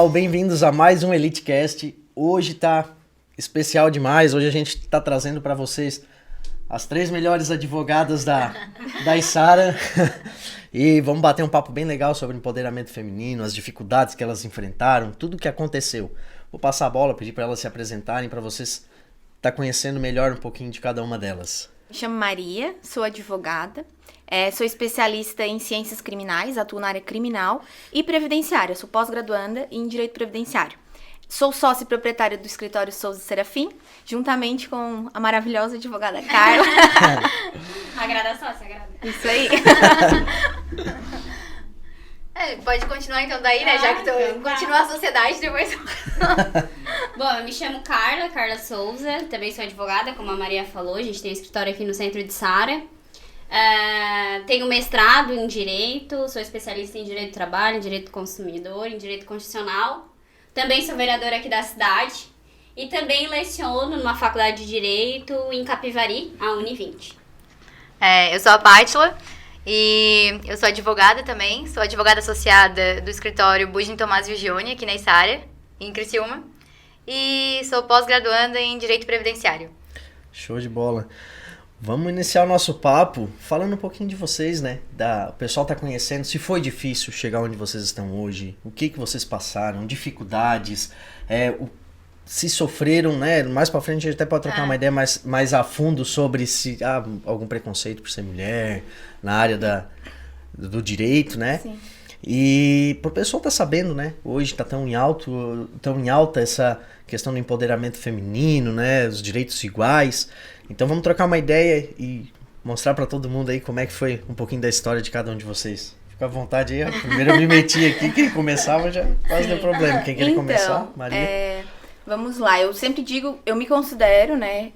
pessoal, bem-vindos a mais um EliteCast. Hoje tá especial demais, hoje a gente tá trazendo para vocês as 3 melhores advogadas da Içara e vamos bater um papo bem legal sobre empoderamento feminino, as dificuldades que elas enfrentaram, tudo o que aconteceu. Vou passar a bola, pedir para elas se apresentarem, para vocês estar conhecendo melhor um pouquinho de cada uma delas. Me chamo Maria, sou advogada, sou especialista em ciências criminais, atuo na área criminal e previdenciária, sou pós-graduanda em direito previdenciário. Sou sócia e proprietária do escritório Souza Serafim, juntamente com a maravilhosa advogada Carla. Agrada a sócia, agrada. Isso aí. Pode continuar então daí, né? Já que continua a sociedade depois. Bom, eu me chamo Carla Souza, também sou advogada, como a Maria falou, a gente tem um escritório aqui no centro de Içara. Tenho mestrado em Direito, sou especialista em Direito do Trabalho, em Direito do Consumidor, em Direito Constitucional. Também sou vereadora aqui da cidade e também leciono numa faculdade de Direito em Capivari, a Uni20. Eu sou a Pátila e eu sou advogada também, sou advogada associada do escritório Bugin Tomás Vigione, aqui na Içara, em Criciúma, e sou pós-graduanda em Direito Previdenciário. Show de bola. Vamos iniciar o nosso papo falando um pouquinho de vocês, né? O pessoal tá conhecendo, se foi difícil chegar onde vocês estão hoje, o que vocês passaram, dificuldades, se sofreram, né? Mais pra frente a gente até pode trocar uma ideia mais a fundo sobre se há algum preconceito por ser mulher na área do direito, né? Sim. E pro pessoal tá sabendo, né? Hoje tá tão em alta essa questão do empoderamento feminino, né? Os direitos iguais. Então vamos trocar uma ideia e mostrar pra todo mundo aí como é que foi um pouquinho da história de cada um de vocês. Fica à vontade aí, ó. Primeiro eu me meti aqui, quem começava já quase deu problema. Quem queria começar? Maria? Vamos lá, eu sempre digo, eu me considero, né,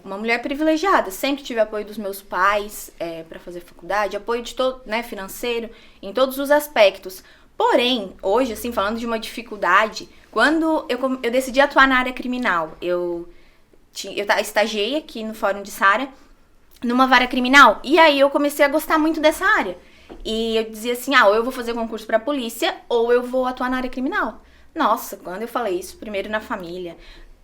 uma mulher privilegiada. Sempre tive apoio dos meus pais para fazer faculdade, apoio de todo, né, financeiro, em todos os aspectos. Porém, hoje, assim, falando de uma dificuldade, quando eu decidi atuar na área criminal, eu estagiei aqui no Fórum de Içara, numa vara criminal, e aí eu comecei a gostar muito dessa área. E eu dizia assim, ou eu vou fazer concurso pra polícia, ou eu vou atuar na área criminal. Nossa, quando eu falei isso, primeiro na família,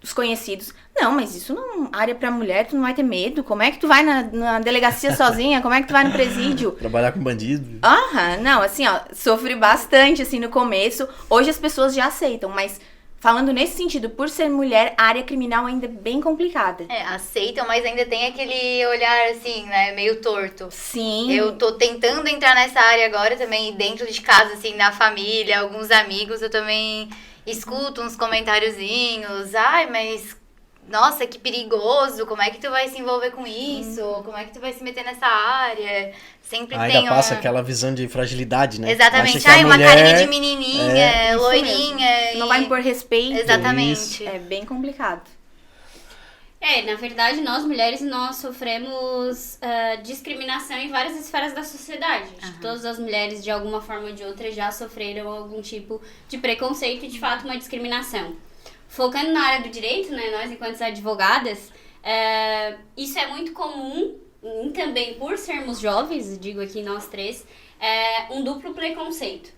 os conhecidos, não, mas isso não é área pra mulher, tu não vai ter medo, como é que tu vai na delegacia sozinha, como é que tu vai no presídio? Trabalhar com bandido. Não, assim, sofri bastante, assim, no começo, hoje as pessoas já aceitam, mas falando nesse sentido, por ser mulher, a área criminal ainda é bem complicada. Aceitam, mas ainda tem aquele olhar, assim, né, meio torto. Sim. Eu tô tentando entrar nessa área agora também, dentro de casa, assim, na família, alguns amigos, eu também escuto uns comentáriozinhos. Ai, mas, nossa, que perigoso, como é que tu vai se envolver com isso? Como é que tu vai se meter nessa área? Sempre tem ainda passa aquela visão de fragilidade, né? Exatamente. Uma mulher, carinha de menininha, loirinha. Não vai impor respeito. Exatamente. Isso. É bem complicado. Na verdade, nós mulheres, nós sofremos discriminação em várias esferas da sociedade. Todas as mulheres, de alguma forma ou de outra, já sofreram algum tipo de preconceito e, de fato, uma discriminação. Focando na área do direito, né, nós, enquanto advogadas, isso é muito comum, e também por sermos jovens, digo aqui nós três, um duplo preconceito.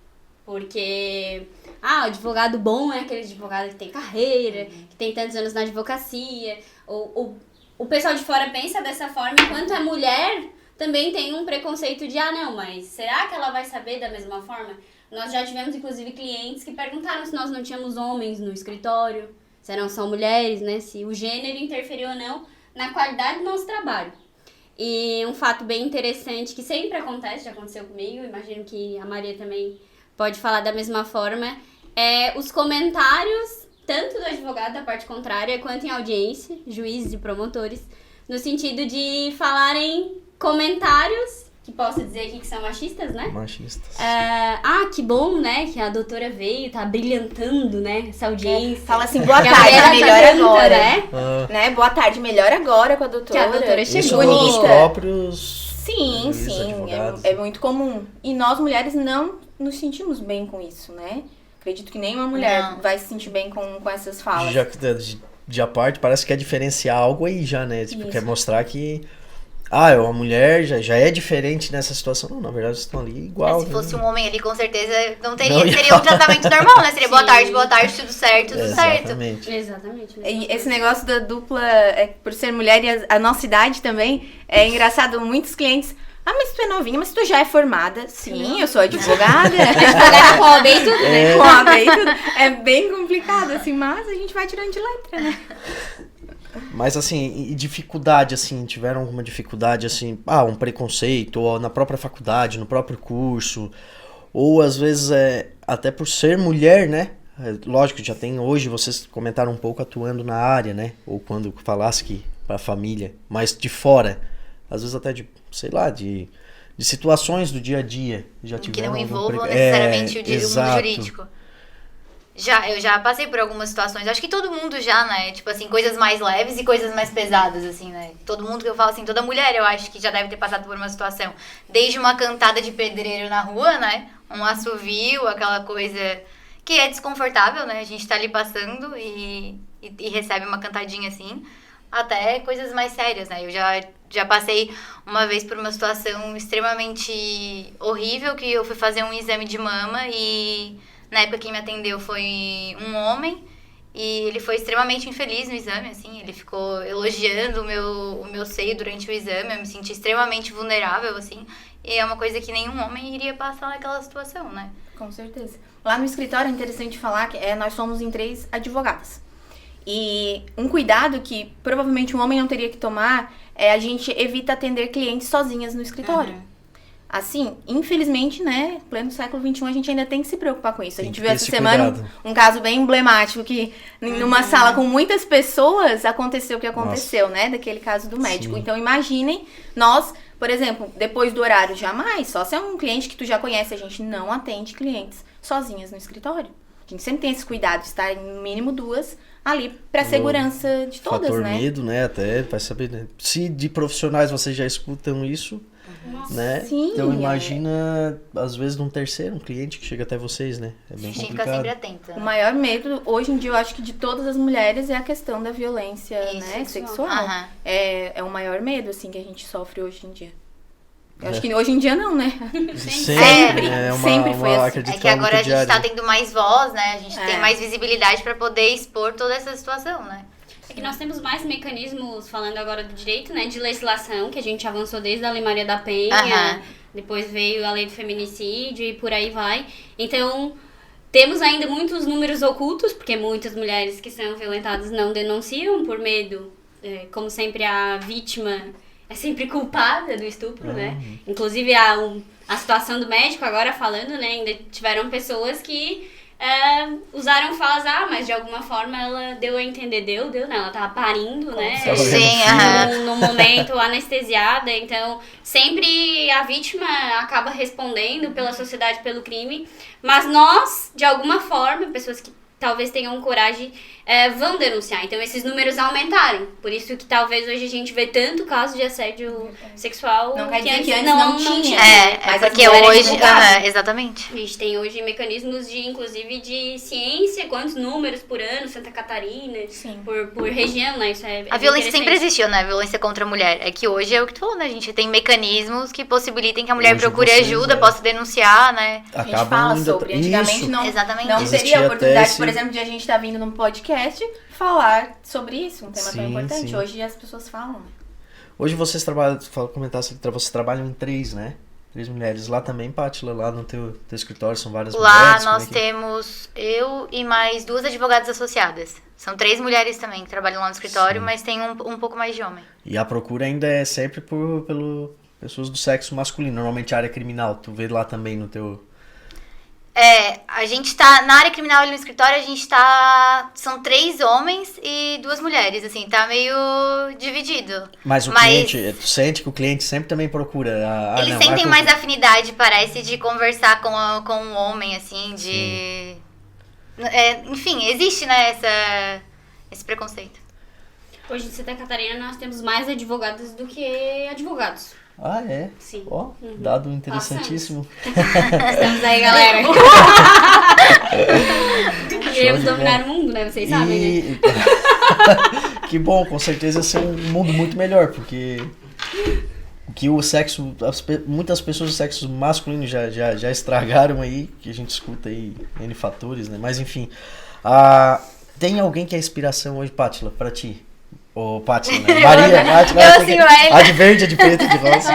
Porque, o advogado bom é aquele advogado que tem carreira, que tem tantos anos na advocacia. O pessoal de fora pensa dessa forma, enquanto a mulher também tem um preconceito de, não, mas será que ela vai saber da mesma forma? Nós já tivemos, inclusive, clientes que perguntaram se nós não tínhamos homens no escritório, se eram só mulheres, né? Se o gênero interferiu ou não na qualidade do nosso trabalho. E um fato bem interessante que sempre acontece, já aconteceu comigo, imagino que a Maria também pode falar da mesma forma, os comentários, tanto do advogado da parte contrária, quanto em audiência, juízes e promotores, no sentido de falarem comentários, que posso dizer aqui que são machistas, né? Machistas. Que bom, né, que a doutora veio, tá brilhantando, né, essa audiência. Fala assim, boa tarde, melhor agora. Né? Boa tarde, melhor agora com a doutora. Que a doutora chegou. Isso dos próprios... Sim, é muito comum. E nós, mulheres, não nos sentimos bem com isso, né? Acredito que nenhuma mulher vai se sentir bem com essas falas. De a parte, parece que quer diferenciar algo aí já, né? Tipo, quer mostrar que a mulher já é diferente nessa situação. Não, na verdade, vocês estão ali igual. Se fosse né? um homem ali, com certeza Não seria ia um tratamento normal, né? Seria boa Sim. tarde, tudo certo, tudo certo. Exatamente. Exatamente. E esse negócio da dupla, por ser mulher e a nossa idade também, é engraçado, muitos clientes... Ah, mas tu é novinha, mas tu já é formada. Sim, eu sou advogada. Pagar com OAB e tudo, né? Com OAB e tudo. É bem complicado, assim, mas a gente vai tirando de letra, né? Mas assim, e dificuldade, assim, tiveram alguma dificuldade, assim, um preconceito, ou na própria faculdade, no próprio curso, ou às vezes até por ser mulher, né? Lógico, já tem hoje, vocês comentaram um pouco atuando na área, né? Ou quando falasse que pra família, mas de fora, às vezes até de, sei lá, de situações do dia a dia. Já Que tiveram não algum envolvam necessariamente o mundo exato. jurídico. Eu já passei por algumas situações, acho que todo mundo já, né? Tipo assim, coisas mais leves e coisas mais pesadas, assim, né? Todo mundo que eu falo assim, toda mulher eu acho que já deve ter passado por uma situação. Desde uma cantada de pedreiro na rua, né? Um assovio, aquela coisa que é desconfortável, né? A gente tá ali passando e recebe uma cantadinha assim, até coisas mais sérias, né? Eu já passei uma vez por uma situação extremamente horrível, que eu fui fazer um exame de mama e... Na época quem me atendeu foi um homem e ele foi extremamente infeliz no exame, assim, ele ficou elogiando o meu seio durante o exame, eu me senti extremamente vulnerável, assim, e é uma coisa que nenhum homem iria passar naquela situação, né? Com certeza. Lá no escritório é interessante falar que nós somos em 3 advogadas. E um cuidado que provavelmente um homem não teria que tomar é a gente evita atender clientes sozinhas no escritório. Uhum. Assim, infelizmente, né, pleno século XXI, a gente ainda tem que se preocupar com isso. A Tem gente que viu ter essa esse semana cuidado. um caso bem emblemático que numa sala com muitas pessoas aconteceu o que aconteceu, né, daquele caso do médico. Sim. Então, imaginem, nós, por exemplo, depois do horário, jamais, só se é um cliente que tu já conhece, a gente não atende clientes sozinhas no escritório. A gente sempre tem esse cuidado de estar em no mínimo 2 ali pra segurança de todas, Fator né? medo, né? Até vai saber, né? Se de profissionais vocês já escutam isso, né? Sim, Então imagina, às vezes, um terceiro, um cliente que chega até vocês, né? É A bem gente fica sempre complicado. atenta. O Né? maior medo, hoje em dia, eu acho que de todas as mulheres é a questão da violência, Isso, né, sexual. Aham. É o maior medo, assim, que a gente sofre hoje em dia. Eu acho que hoje em dia não, né? Sempre, sempre foi assim. acredito É que agora a gente diária. tá tendo mais voz, né? A gente É. tem mais visibilidade pra poder expor toda essa situação, né? É que nós temos mais mecanismos, falando agora do direito, né, de legislação, que a gente avançou desde a Lei Maria da Penha, Aham. depois veio a Lei do Feminicídio e por aí vai. Então, temos ainda muitos números ocultos, porque muitas mulheres que são violentadas não denunciam por medo. Como sempre, a vítima é sempre culpada do estupro, né? Inclusive, a situação do médico, agora falando, né, ainda tiveram pessoas que usaram falas, mas de alguma forma ela deu a entender, deu não, ela tava parindo, né? Sim, aham. No momento anestesiada, então sempre a vítima acaba respondendo pela sociedade, pelo crime, mas nós, de alguma forma, pessoas que talvez tenham coragem, vão denunciar. Então esses números aumentaram, por isso que talvez hoje a gente vê tanto caso de assédio sexual Não quer que dizer antes que antes não tinha. É Mas as porque mulheres hoje... divulgavam. aham, exatamente. a gente tem hoje mecanismos de, inclusive, de ciência, quantos números por ano, Santa Catarina, Sim. por região, né? Isso A violência sempre existiu, né? A violência contra a mulher. É que hoje é o que tu falou, né? A gente tem mecanismos que possibilitem que a mulher Hoje procure vocês, ajuda, possa denunciar, né? A gente Acabam fala ainda- sobre. Antigamente Isso. não, Exatamente. não Existia teria a até oportunidade, esse- por exemplo, de a gente estar vindo num podcast falar sobre isso, um tema tão Sim, importante. sim. Hoje as pessoas falam. Hoje vocês trabalham, comentasse que vocês trabalham em 3, né? 3 mulheres. Lá também, Pátila, lá no teu escritório são várias Lá mulheres. como nós é que- temos eu e mais 2 advogadas associadas. São 3 mulheres também que trabalham lá no escritório, Sim. mas tem um pouco mais de homem. E a procura ainda é sempre pelo pessoas do sexo masculino. Normalmente a área criminal, tu vê lá também no teu... A gente tá, na área criminal ali no escritório, a gente tá, são 3 homens e 2 mulheres, assim, tá meio dividido. Mas o cliente, tu sente que o cliente sempre também procura... Eles sentem mais afinidade, parece, de conversar com um homem, assim, de... enfim, existe, né, esse preconceito. Hoje em Santa Catarina nós temos mais advogadas do que advogados. Ah, é? Sim. Ó, dado interessantíssimo. Estamos aí, galera. Queremos de dominar o mundo, né? Vocês sabem, né? Que bom, com certeza ia ser um mundo muito melhor, porque que o sexo, muitas pessoas do sexo masculino já estragaram aí, que a gente escuta aí N fatores, né? Mas enfim, tem alguém que é inspiração hoje, Pátila, pra ti? Ô, Pátila, né? Maria, a de verde, a de preto, de rosa.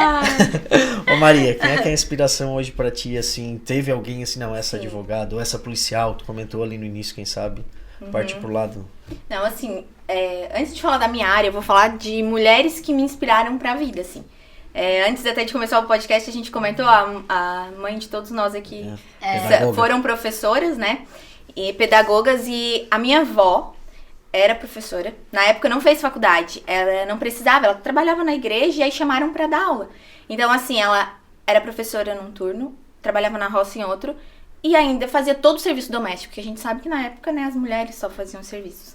Ô, Maria, quem é que é a inspiração hoje pra ti, assim? Teve alguém assim, não, essa advogada, ou essa policial, tu comentou ali no início, quem sabe? Parte pro lado. Não, assim, antes de falar da minha área, eu vou falar de mulheres que me inspiraram pra vida, assim. Antes até de começar o podcast, a gente comentou, a mãe de todos nós aqui foram professoras, né? E pedagogas, e a minha avó era professora. Na época não fez faculdade, ela não precisava, ela trabalhava na igreja e aí chamaram pra dar aula. Então, assim, ela era professora num turno, trabalhava na roça em outro, e ainda fazia todo o serviço doméstico, porque a gente sabe que na época, né, as mulheres só faziam serviços.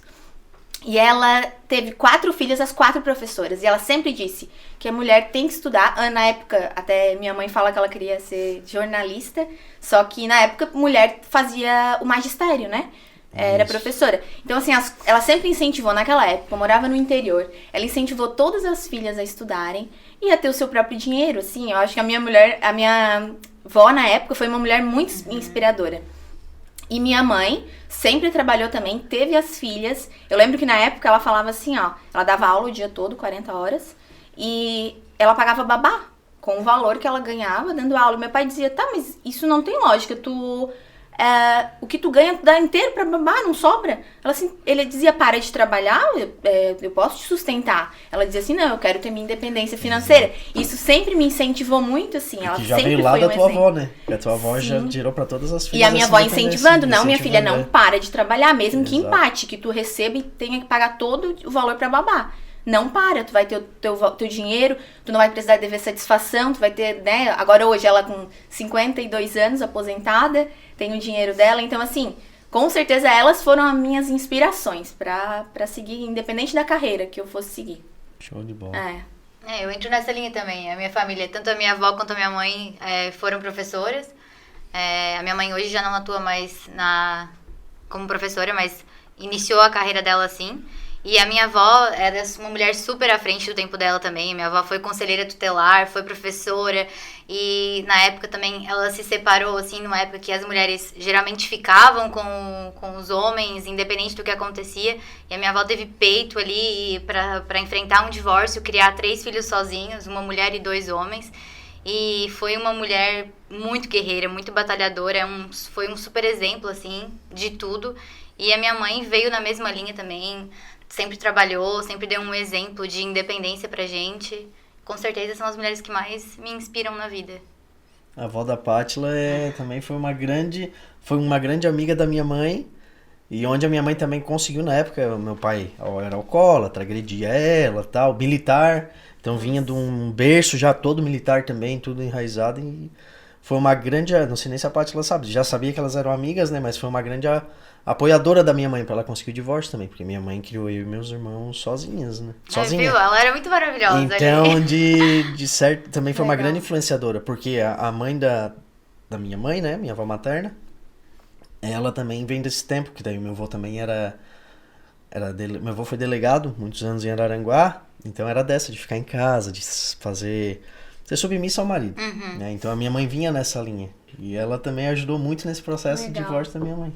E ela teve 4 filhas, as 4 professoras. E ela sempre disse que a mulher tem que estudar. Na época, até minha mãe fala que ela queria ser jornalista. Só que na época, mulher fazia o magistério, né? Era professora. Então, assim, ela sempre incentivou, naquela época, eu morava no interior. Ela incentivou todas as filhas a estudarem e a ter o seu próprio dinheiro, assim. Eu acho que a minha avó, na época, foi uma mulher muito inspiradora. E minha mãe sempre trabalhou também, teve as filhas. Eu lembro que na época ela falava assim, ó, ela dava aula o dia todo, 40 horas, e ela pagava babá com o valor que ela ganhava dando aula. Meu pai dizia, tá, mas isso não tem lógica, o que tu ganha dá inteiro pra babá, não sobra? Ele dizia, para de trabalhar, eu posso te sustentar. Ela dizia assim, não, eu quero ter minha independência financeira. Isso sempre me incentivou muito, assim. Ela que já sempre veio lá foi da um tua exemplo. avó, né? Que a tua avó já tirou pra todas as filhas. E a minha avó incentivando, não, minha filha, incentivando, não para de trabalhar, mesmo que Exato. empate, que tu receba e tenha que pagar todo o valor pra babá. Não para, tu vai ter o teu dinheiro, tu não vai precisar dever satisfação, tu vai ter, né? Agora hoje ela com 52 anos, aposentada, tem o dinheiro dela. Então, assim, com certeza elas foram as minhas inspirações pra seguir, independente da carreira que eu fosse seguir. Show de bola. Eu entro nessa linha também. A minha família, tanto a minha avó quanto a minha mãe foram professoras. A minha mãe hoje já não atua mais como professora, mas iniciou a carreira dela assim. E a minha avó era uma mulher super à frente do tempo dela também. A minha avó foi conselheira tutelar, foi professora. E na época também ela se separou, assim, numa época que as mulheres geralmente ficavam com os homens, independente do que acontecia. E a minha avó teve peito ali para enfrentar um divórcio, criar 3 filhos sozinhos, uma mulher e 2 homens. E foi uma mulher muito guerreira, muito batalhadora. Foi um super exemplo, assim, de tudo. E a minha mãe veio na mesma linha também. Sempre trabalhou, sempre deu um exemplo de independência pra gente. Com certeza são as mulheres que mais me inspiram na vida. A avó da Pátila também foi uma grande amiga da minha mãe. E onde a minha mãe também conseguiu na época, meu pai era alcoólatra, agredia ela, tal, militar. Então vinha de um berço já todo militar também, tudo enraizado. E foi uma grande, não sei nem se a Pátila sabe, já sabia que elas eram amigas, né? Mas foi uma grande apoiadora da minha mãe pra ela conseguir o divórcio também, porque minha mãe criou eu e meus irmãos sozinhas, né? Sozinha. Viu? Ela era muito maravilhosa. Então, de certo, também foi uma Legal. grande influenciadora, porque a mãe da minha mãe, né, minha avó materna, ela também vem desse tempo, que daí meu avô também meu avô foi delegado, muitos anos em Araranguá, então era dessa, de ficar em casa, de ser submissa ao marido, né? Então a minha mãe vinha nessa linha, e ela também ajudou muito nesse processo de Legal. divórcio da minha mãe.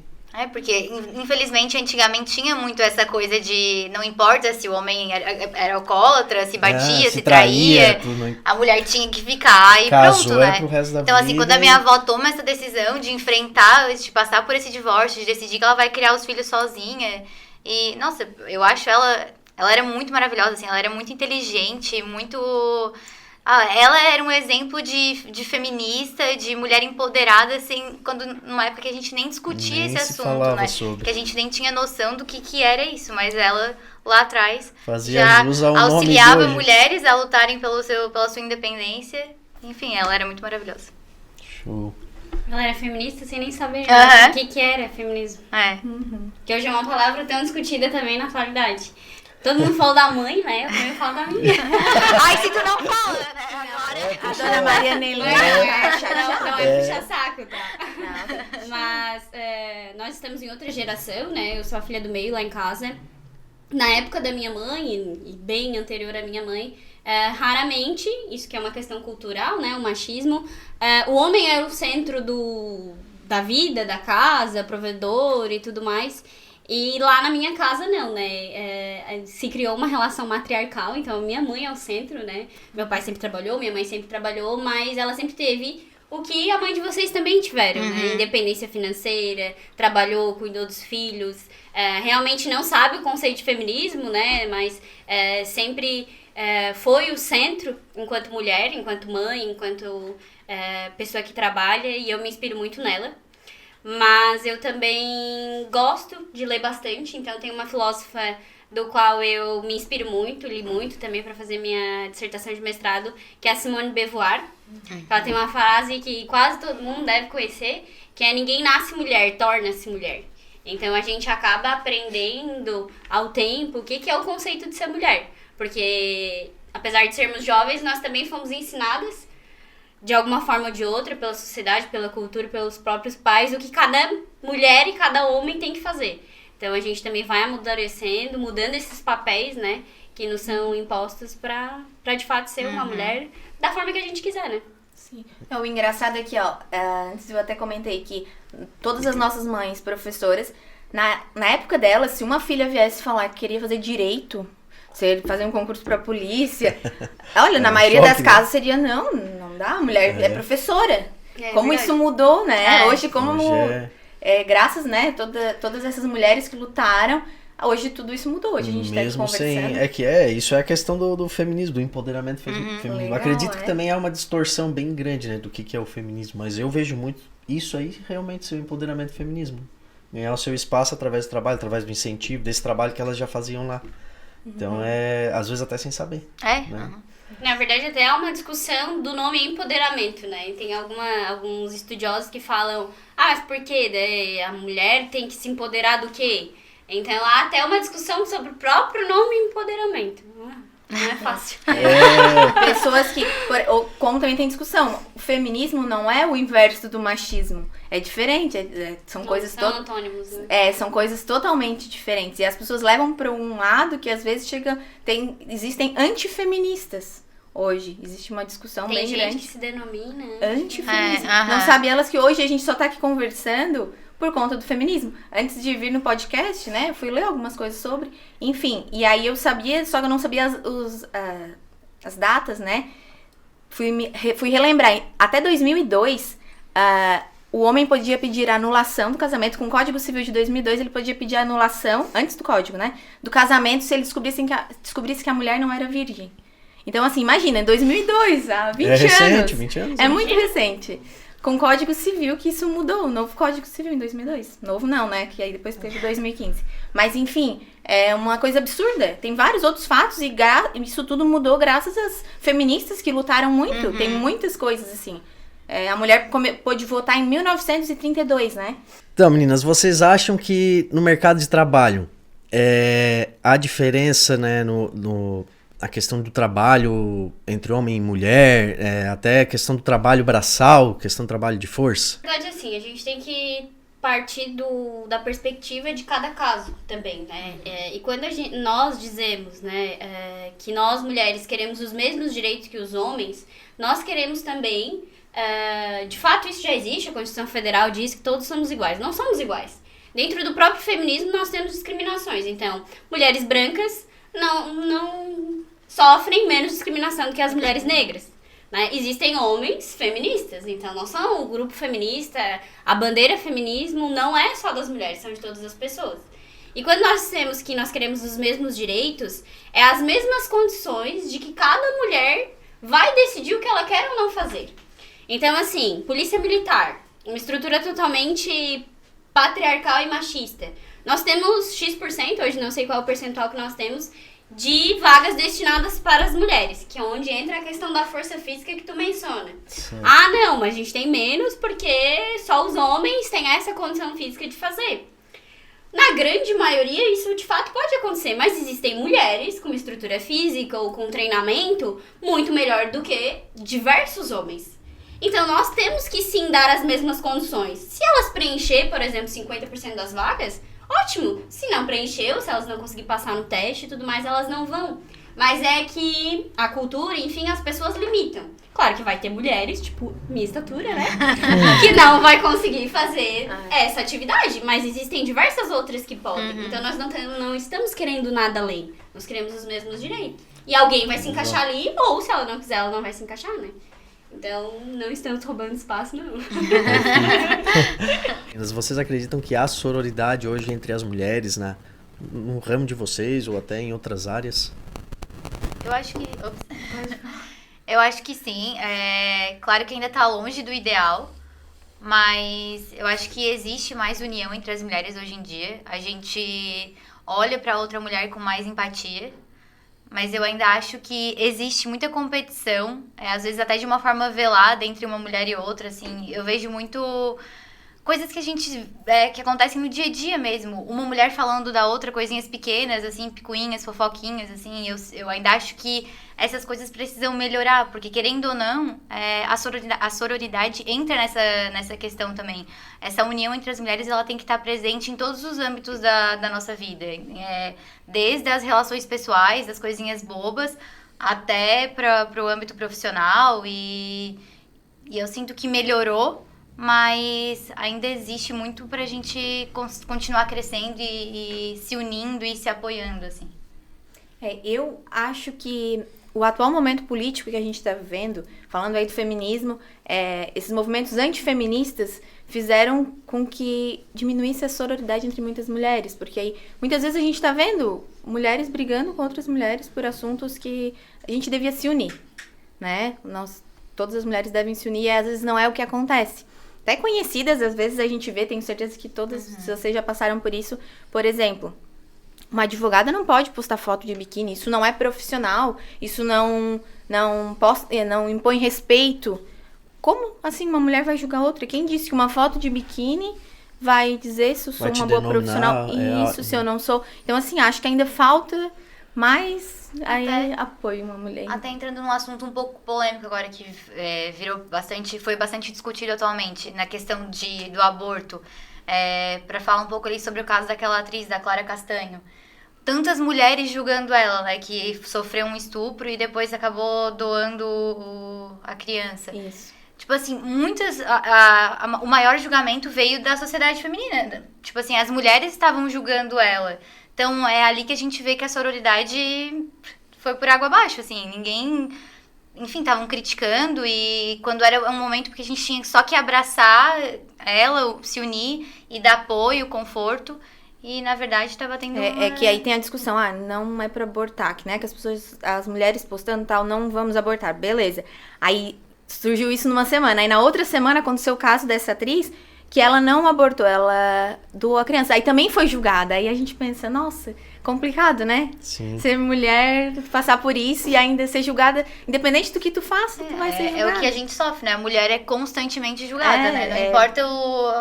Porque, infelizmente, antigamente tinha muito essa coisa de não importa se o homem era alcoólatra, se batia, se traía, a mulher tinha que ficar e Casou, pronto, era né? pro resto da Então, assim, vida quando a minha avó toma essa decisão de enfrentar, de passar por esse divórcio, de decidir que ela vai criar os filhos sozinha, e, nossa, eu acho ela era muito maravilhosa, assim, ela era muito inteligente, muito... ela era um exemplo de feminista, de mulher empoderada, assim, numa época que a gente nem discutia esse assunto, né? Sobre. Que a gente nem tinha noção do que era isso, mas ela, lá atrás, Fazia já jus ao auxiliava nome de hoje. mulheres a lutarem pela sua independência. Enfim, ela era muito maravilhosa. Show. Ela era feminista sem nem saber Aham. o que era feminismo. Que hoje é uma palavra tão discutida também na atualidade. Todo mundo fala da mãe, né? Eu também falo da minha. Ai, se tu não fala, né? Agora... A dona Maria Nelly. Não é puxar saco, tá? Mas nós estamos em outra geração, né? Eu sou a filha do meio lá em casa. Na época da minha mãe, e bem anterior à minha mãe, Raramente, isso que é uma questão cultural, né, o machismo, o homem é o centro da vida, da casa, provedor e tudo mais. E lá na minha casa não, né? Se criou uma relação matriarcal, então minha mãe é o centro, né? Meu pai sempre trabalhou, minha mãe sempre trabalhou, mas ela sempre teve o que a mãe de vocês também tiveram, né? Independência financeira, trabalhou, cuidou dos filhos, realmente não sabe o conceito de feminismo, né? Mas sempre foi o centro enquanto mulher, enquanto mãe, enquanto pessoa que trabalha, e eu me inspiro muito nela. Mas eu também gosto de ler bastante, então tem uma filósofa do qual eu me inspiro muito, li muito também para fazer minha dissertação de mestrado, que é a Simone de Beauvoir. Ela tem uma frase que quase todo mundo deve conhecer, que é: ninguém nasce mulher, torna-se mulher. Então a gente acaba aprendendo ao tempo o que é o conceito de ser mulher, porque apesar de sermos jovens, nós também fomos ensinadas de alguma forma ou de outra, pela sociedade, pela cultura, pelos próprios pais, o que cada mulher e cada homem tem que fazer. Então a gente também vai amadurecendo, mudando esses papéis, né, que nos são impostos pra de fato ser uma mulher da forma que a gente quiser, né? Sim. O engraçado é que, antes eu até comentei que todas as nossas mães, professoras, na época delas, se uma filha viesse falar que queria fazer direito, se ele fazer um concurso pra polícia, olha, na maioria das casas seria, não dá, a mulher é professora. Como verdade. Isso mudou, né? Hoje, graças, né, todas essas mulheres que lutaram, hoje tudo isso mudou. Hoje a gente tá conversando. Isso é a questão do feminismo, do empoderamento feminino. Legal, acredito que também há uma distorção bem grande, né, do que é o feminismo, mas eu vejo muito isso aí realmente ser o empoderamento feminismo. Ganhar o seu espaço através do trabalho, através do incentivo, desse trabalho que elas já faziam lá. Então, às vezes até sem saber. Né? Na verdade, até é uma discussão do nome empoderamento, né? E tem alguns estudiosos que falam, mas por quê? A mulher tem que se empoderar do quê? Então, há até uma discussão sobre o próprio nome empoderamento. Não é fácil. Pessoas que, como também tem discussão, o feminismo não é o inverso do machismo. É diferente, são coisas antônimos, né? São coisas totalmente diferentes. E as pessoas levam para um lado que às vezes existem antifeministas. Hoje existe uma discussão bem grande. Tem gente que se denomina antifeminista. Não sabe elas que hoje a gente só tá aqui conversando por conta do feminismo. Antes de vir no podcast, né, eu fui ler algumas coisas sobre, enfim, e aí eu sabia, só que eu não sabia as datas, né, fui relembrar, até 2002, o homem podia pedir a anulação do casamento, com o Código Civil de 2002, ele podia pedir a anulação, antes do código, né, do casamento, se ele descobrisse que a mulher não era virgem. Então, assim, imagina, em 2002, há 20 anos. Recente, 20 anos. É muito recente. Com o Código Civil que isso mudou, o novo Código Civil em 2002. Novo não, né? Que aí depois teve 2015. Mas enfim, é uma coisa absurda. Tem vários outros fatos e isso tudo mudou graças às feministas que lutaram muito. Tem muitas coisas assim. A mulher pôde votar em 1932, né? Então, meninas, vocês acham que no mercado de trabalho há diferença, né, a questão do trabalho entre homem e mulher, até a questão do trabalho braçal, questão do trabalho de força? Na verdade, assim, a gente tem que partir da perspectiva de cada caso também, né? E quando nós dizemos, né, que nós mulheres queremos os mesmos direitos que os homens, nós queremos também, de fato isso já existe, a Constituição Federal diz que todos somos iguais. Não somos iguais. Dentro do próprio feminismo nós temos discriminações. Então, mulheres brancas não sofrem menos discriminação do que as mulheres negras, né? Existem homens feministas, então nós somos o grupo feminista, a bandeira feminismo não é só das mulheres, são de todas as pessoas. E quando nós dizemos que nós queremos os mesmos direitos, é as mesmas condições de que cada mulher vai decidir o que ela quer ou não fazer. Então, assim, polícia militar, uma estrutura totalmente patriarcal e machista. Nós temos X%, hoje não sei qual é o percentual que nós temos, de vagas destinadas para as mulheres, que é onde entra a questão da força física que tu menciona. Sim. Não, mas a gente tem menos porque só os homens têm essa condição física de fazer. Na grande maioria, isso de fato pode acontecer, mas existem mulheres com estrutura física ou com treinamento muito melhor do que diversos homens. Então, nós temos que sim dar as mesmas condições. Se elas preencher, por exemplo, 50% das vagas, ótimo. Se não preencheu, se elas não conseguirem passar no teste e tudo mais, elas não vão. Mas é que a cultura, enfim, as pessoas limitam. Claro que vai ter mulheres, tipo, minha estatura, né? Que não vai conseguir fazer essa atividade. Mas existem diversas outras que podem. Então nós não estamos querendo nada além. Nós queremos os mesmos direitos. E alguém vai se encaixar ali, ou se ela não quiser, ela não vai se encaixar, né? Então, não estamos roubando espaço, não. Vocês acreditam que há sororidade hoje entre as mulheres no ramo de vocês ou até em outras áreas? Eu acho que... Eu acho que sim. Claro que ainda tá longe do ideal, mas eu acho que existe mais união entre as mulheres hoje em dia. A gente olha pra outra mulher com mais empatia, mas eu ainda acho que existe muita competição, às vezes até de uma forma velada entre uma mulher e outra, assim. Eu vejo muito coisas que que acontecem no dia a dia mesmo. Uma mulher falando da outra, coisinhas pequenas, assim, picuinhas, fofoquinhas, assim. Eu ainda acho que essas coisas precisam melhorar, porque querendo ou não, a sororidade entra nessa questão também. Essa união entre as mulheres, ela tem que estar presente em todos os âmbitos da nossa vida. Desde as relações pessoais, das coisinhas bobas, até para o âmbito profissional. E eu sinto que melhorou, mas ainda existe muito pra gente continuar crescendo e se unindo e se apoiando, assim. Eu acho que o atual momento político que a gente está vivendo, falando aí do feminismo, esses movimentos antifeministas fizeram com que diminuísse a sororidade entre muitas mulheres, porque aí muitas vezes a gente está vendo mulheres brigando com outras mulheres por assuntos que a gente devia se unir, né? Todas as mulheres devem se unir e às vezes não é o que acontece. Até conhecidas, às vezes a gente vê, tenho certeza que todas vocês já passaram por isso. Por exemplo, uma advogada não pode postar foto de biquíni, isso não é profissional, isso não impõe respeito. Como assim uma mulher vai julgar outra? Quem disse que uma foto de biquíni vai dizer se eu sou uma boa profissional? Isso, se eu não sou. Então, assim, acho que ainda falta mais apoio uma mulher. Até entrando num assunto um pouco polêmico agora, que foi bastante discutido atualmente, na questão do aborto. Pra falar um pouco ali sobre o caso daquela atriz, da Clara Castanho. Tantas mulheres julgando ela, né, que sofreu um estupro e depois acabou doando a criança. Isso. Tipo assim, o maior julgamento veio da sociedade feminina. Tipo assim, as mulheres estavam julgando ela. Então, é ali que a gente vê que a sororidade foi por água abaixo, assim. Ninguém... Enfim, estavam criticando e quando era um momento porque a gente tinha só que abraçar ela, se unir e dar apoio, conforto. E, na verdade, estava tendo que aí tem a discussão, não é pra abortar, né? Que as mulheres postando tal, não vamos abortar, beleza. Aí surgiu isso numa semana. Aí na outra semana aconteceu o caso dessa atriz que ela não abortou, ela doou a criança. Aí também foi julgada. Aí a gente pensa, nossa, complicado, né? Sim. Ser mulher, passar por isso e ainda ser julgada, independente do que tu faça, tu vai ser julgada. É o que a gente sofre, né? A mulher é constantemente julgada, né? Não importa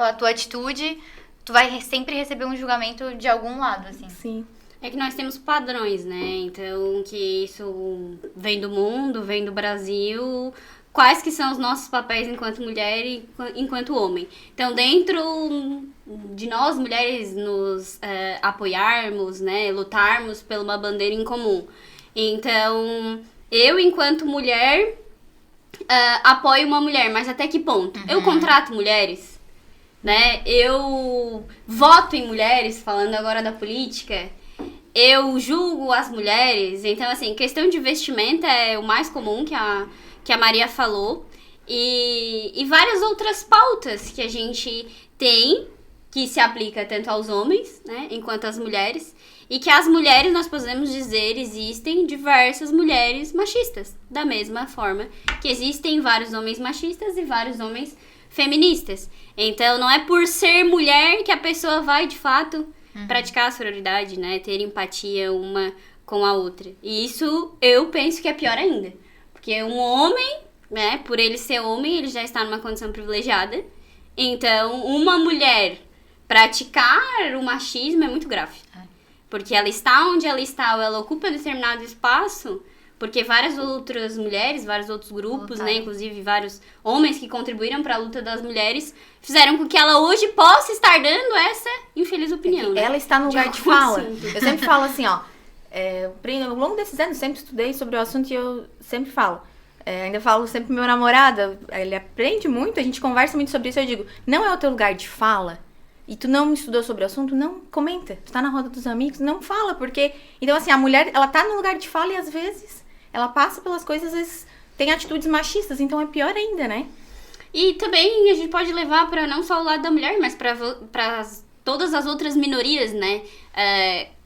a tua atitude, tu vai sempre receber um julgamento de algum lado, assim. Sim. É que nós temos padrões, né? Então, que isso vem do mundo, vem do Brasil. Quais que são os nossos papéis enquanto mulher e enquanto homem? Então, dentro de nós, mulheres, nos apoiarmos, né? Lutarmos por uma bandeira em comum. Então, eu, enquanto mulher, apoio uma mulher, mas até que ponto? Eu contrato mulheres, né? Eu voto em mulheres, falando agora da política. Eu julgo as mulheres. Então, assim, questão de vestimenta é o mais comum que a Maria falou. E várias outras pautas que a gente tem, que se aplica tanto aos homens, né, enquanto às mulheres. E que as mulheres, nós podemos dizer, existem diversas mulheres machistas. Da mesma forma que existem vários homens machistas e vários homens feministas. Então, não é por ser mulher que a pessoa vai, de fato, praticar a sororidade, né? Ter empatia uma com a outra. E isso, eu penso que é pior ainda. Porque um homem, né? Por ele ser homem, ele já está numa condição privilegiada. Então, uma mulher praticar o machismo é muito grave. Porque ela está onde ela está, ou ela ocupa determinado espaço... Porque várias outras mulheres, vários outros grupos, né, inclusive vários homens que contribuíram para a luta das mulheres, fizeram com que ela hoje possa estar dando essa infeliz opinião. Ela está no lugar de fala. Eu sempre falo assim, Ao longo desses anos, sempre estudei sobre o assunto e eu sempre falo. Ainda falo sempre pro meu namorado, ele aprende muito, a gente conversa muito sobre isso. Eu digo, não é o teu lugar de fala? E tu não estudou sobre o assunto? Não comenta. Tu tá na roda dos amigos? Não fala, porque... Então, assim, a mulher, ela tá no lugar de fala e às vezes ela passa pelas coisas, às vezes tem atitudes machistas, então é pior ainda, né? E também a gente pode levar pra não só o lado da mulher, mas pra todas as outras minorias, né?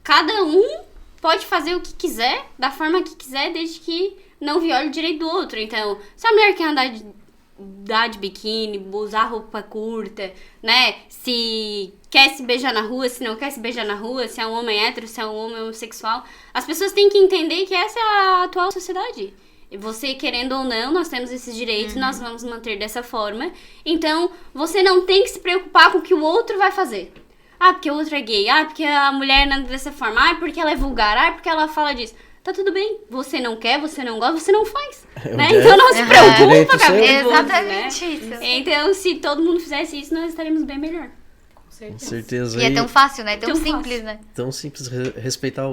Cada um pode fazer o que quiser, da forma que quiser, desde que não viole o direito do outro. Então, se a mulher quer andar de biquíni, usar roupa curta, né? Se quer se beijar na rua, se não quer se beijar na rua, se é um homem hétero, se é um homem homossexual, as pessoas têm que entender que essa é a atual sociedade. E você, querendo ou não, nós temos esses direitos, nós vamos manter dessa forma. Então, você não tem que se preocupar com o que o outro vai fazer. Ah, porque o outro é gay. Ah, porque a mulher anda dessa forma. Ah, porque ela é vulgar. Ah, porque ela fala disso. Tá tudo bem. Você não quer, você não gosta, você não faz. Né? Então não se preocupa com a vida dos outros, Exatamente isso. Então, se todo mundo fizesse isso, nós estaremos bem melhor. Com certeza. E é tão fácil, né? Tão Tão simples, fácil. né? Tão simples respeitar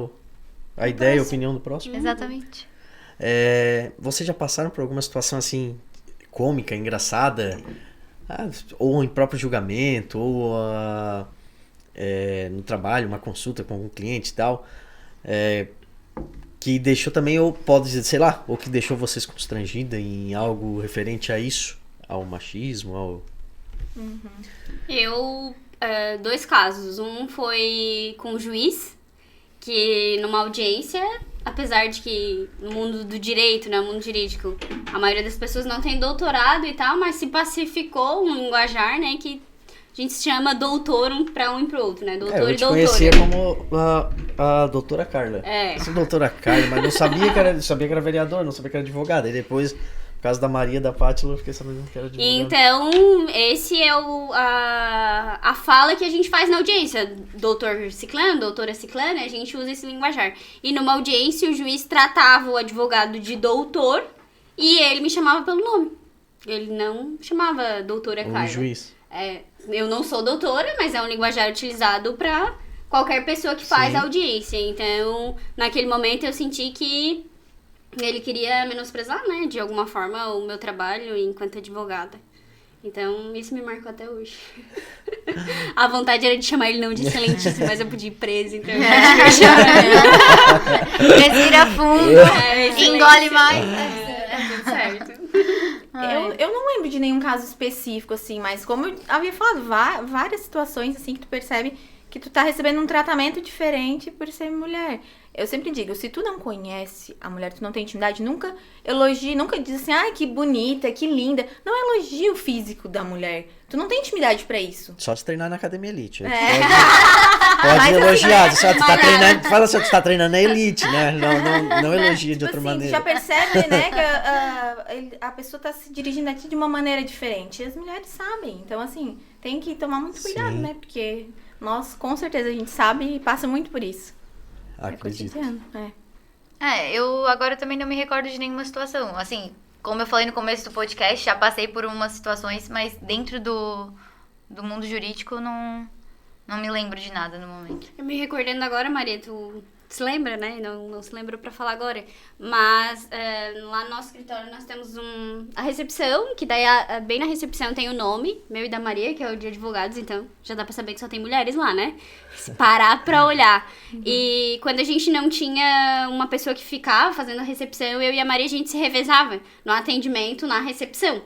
a ideia e a opinião do próximo. Exatamente. Vocês já passaram por alguma situação assim, cômica, engraçada? Ou em próprio julgamento, ou no trabalho, uma consulta com algum cliente e tal, que deixou também, ou pode dizer, sei lá, ou que deixou vocês constrangida em algo referente a isso, ao machismo, Eu, 2 casos. Um foi com o juiz, que numa audiência, apesar de que no mundo do direito, né, no mundo jurídico, a maioria das pessoas não tem doutorado e tal, mas se pacificou um linguajar, né, que a gente chama doutor pra um e pro outro, né, doutor eu e te doutora. conhecia como a doutora Carla. Eu sou doutora Carla, mas não sabia sabia que era vereador, não sabia que era advogada. E depois, por causa da Maria da Pátila, eu fiquei sabendo que era advogada. Então, esse é a fala que a gente faz na audiência. Doutor Ciclano, doutora Ciclana, a gente usa esse linguajar. E numa audiência, o juiz tratava o advogado de doutor e ele me chamava pelo nome. Ele não chamava doutora Carla. O juiz. Eu não sou doutora, mas é um linguajar utilizado pra qualquer pessoa que faz Sim. audiência. Então, naquele momento, eu senti que ele queria menosprezar, né, de alguma forma, o meu trabalho enquanto advogada. Então, isso me marcou até hoje. A vontade era de chamar ele não de excelentíssimo, mas eu podia ir preso, então eu acho que eu chamo. Respira fundo, engole mais. Tudo certo. Eu não lembro de nenhum caso específico, assim, mas como eu havia falado, várias situações, assim, que tu percebe que tu tá recebendo um tratamento diferente por ser mulher. Eu sempre digo, se tu não conhece a mulher, tu não tem intimidade, nunca elogie, nunca diz assim, ai, que bonita, que linda. Não elogie o físico da mulher. Tu não tem intimidade pra isso. Só se treinar na Academia Elite. Pode Mas, elogiar. assim, Só tu tá treinando, fala só que tu tá treinando na Elite, né? Não elogia de outra assim, maneira. Tu já percebe, né, que a pessoa tá se dirigindo a ti de uma maneira diferente. E as mulheres sabem. Então, assim, tem que tomar muito cuidado, Sim. né? Porque nós, com certeza, a gente sabe e passa muito por isso. Acredito. É cotidiano, Eu agora também não me recordo de nenhuma situação. Assim, como eu falei no começo do podcast, já passei por umas situações, mas dentro do mundo jurídico não me lembro de nada no momento. Eu me recordando agora, Maria, tu se lembra, né? Não se lembrou pra falar agora. Mas lá no nosso escritório nós temos a recepção, que daí bem na recepção tem o nome, meu e da Maria, que é o de advogados, então já dá pra saber que só tem mulheres lá, né? Se parar pra olhar. E quando a gente não tinha uma pessoa que ficava fazendo a recepção, eu e a Maria, a gente se revezava no atendimento, na recepção.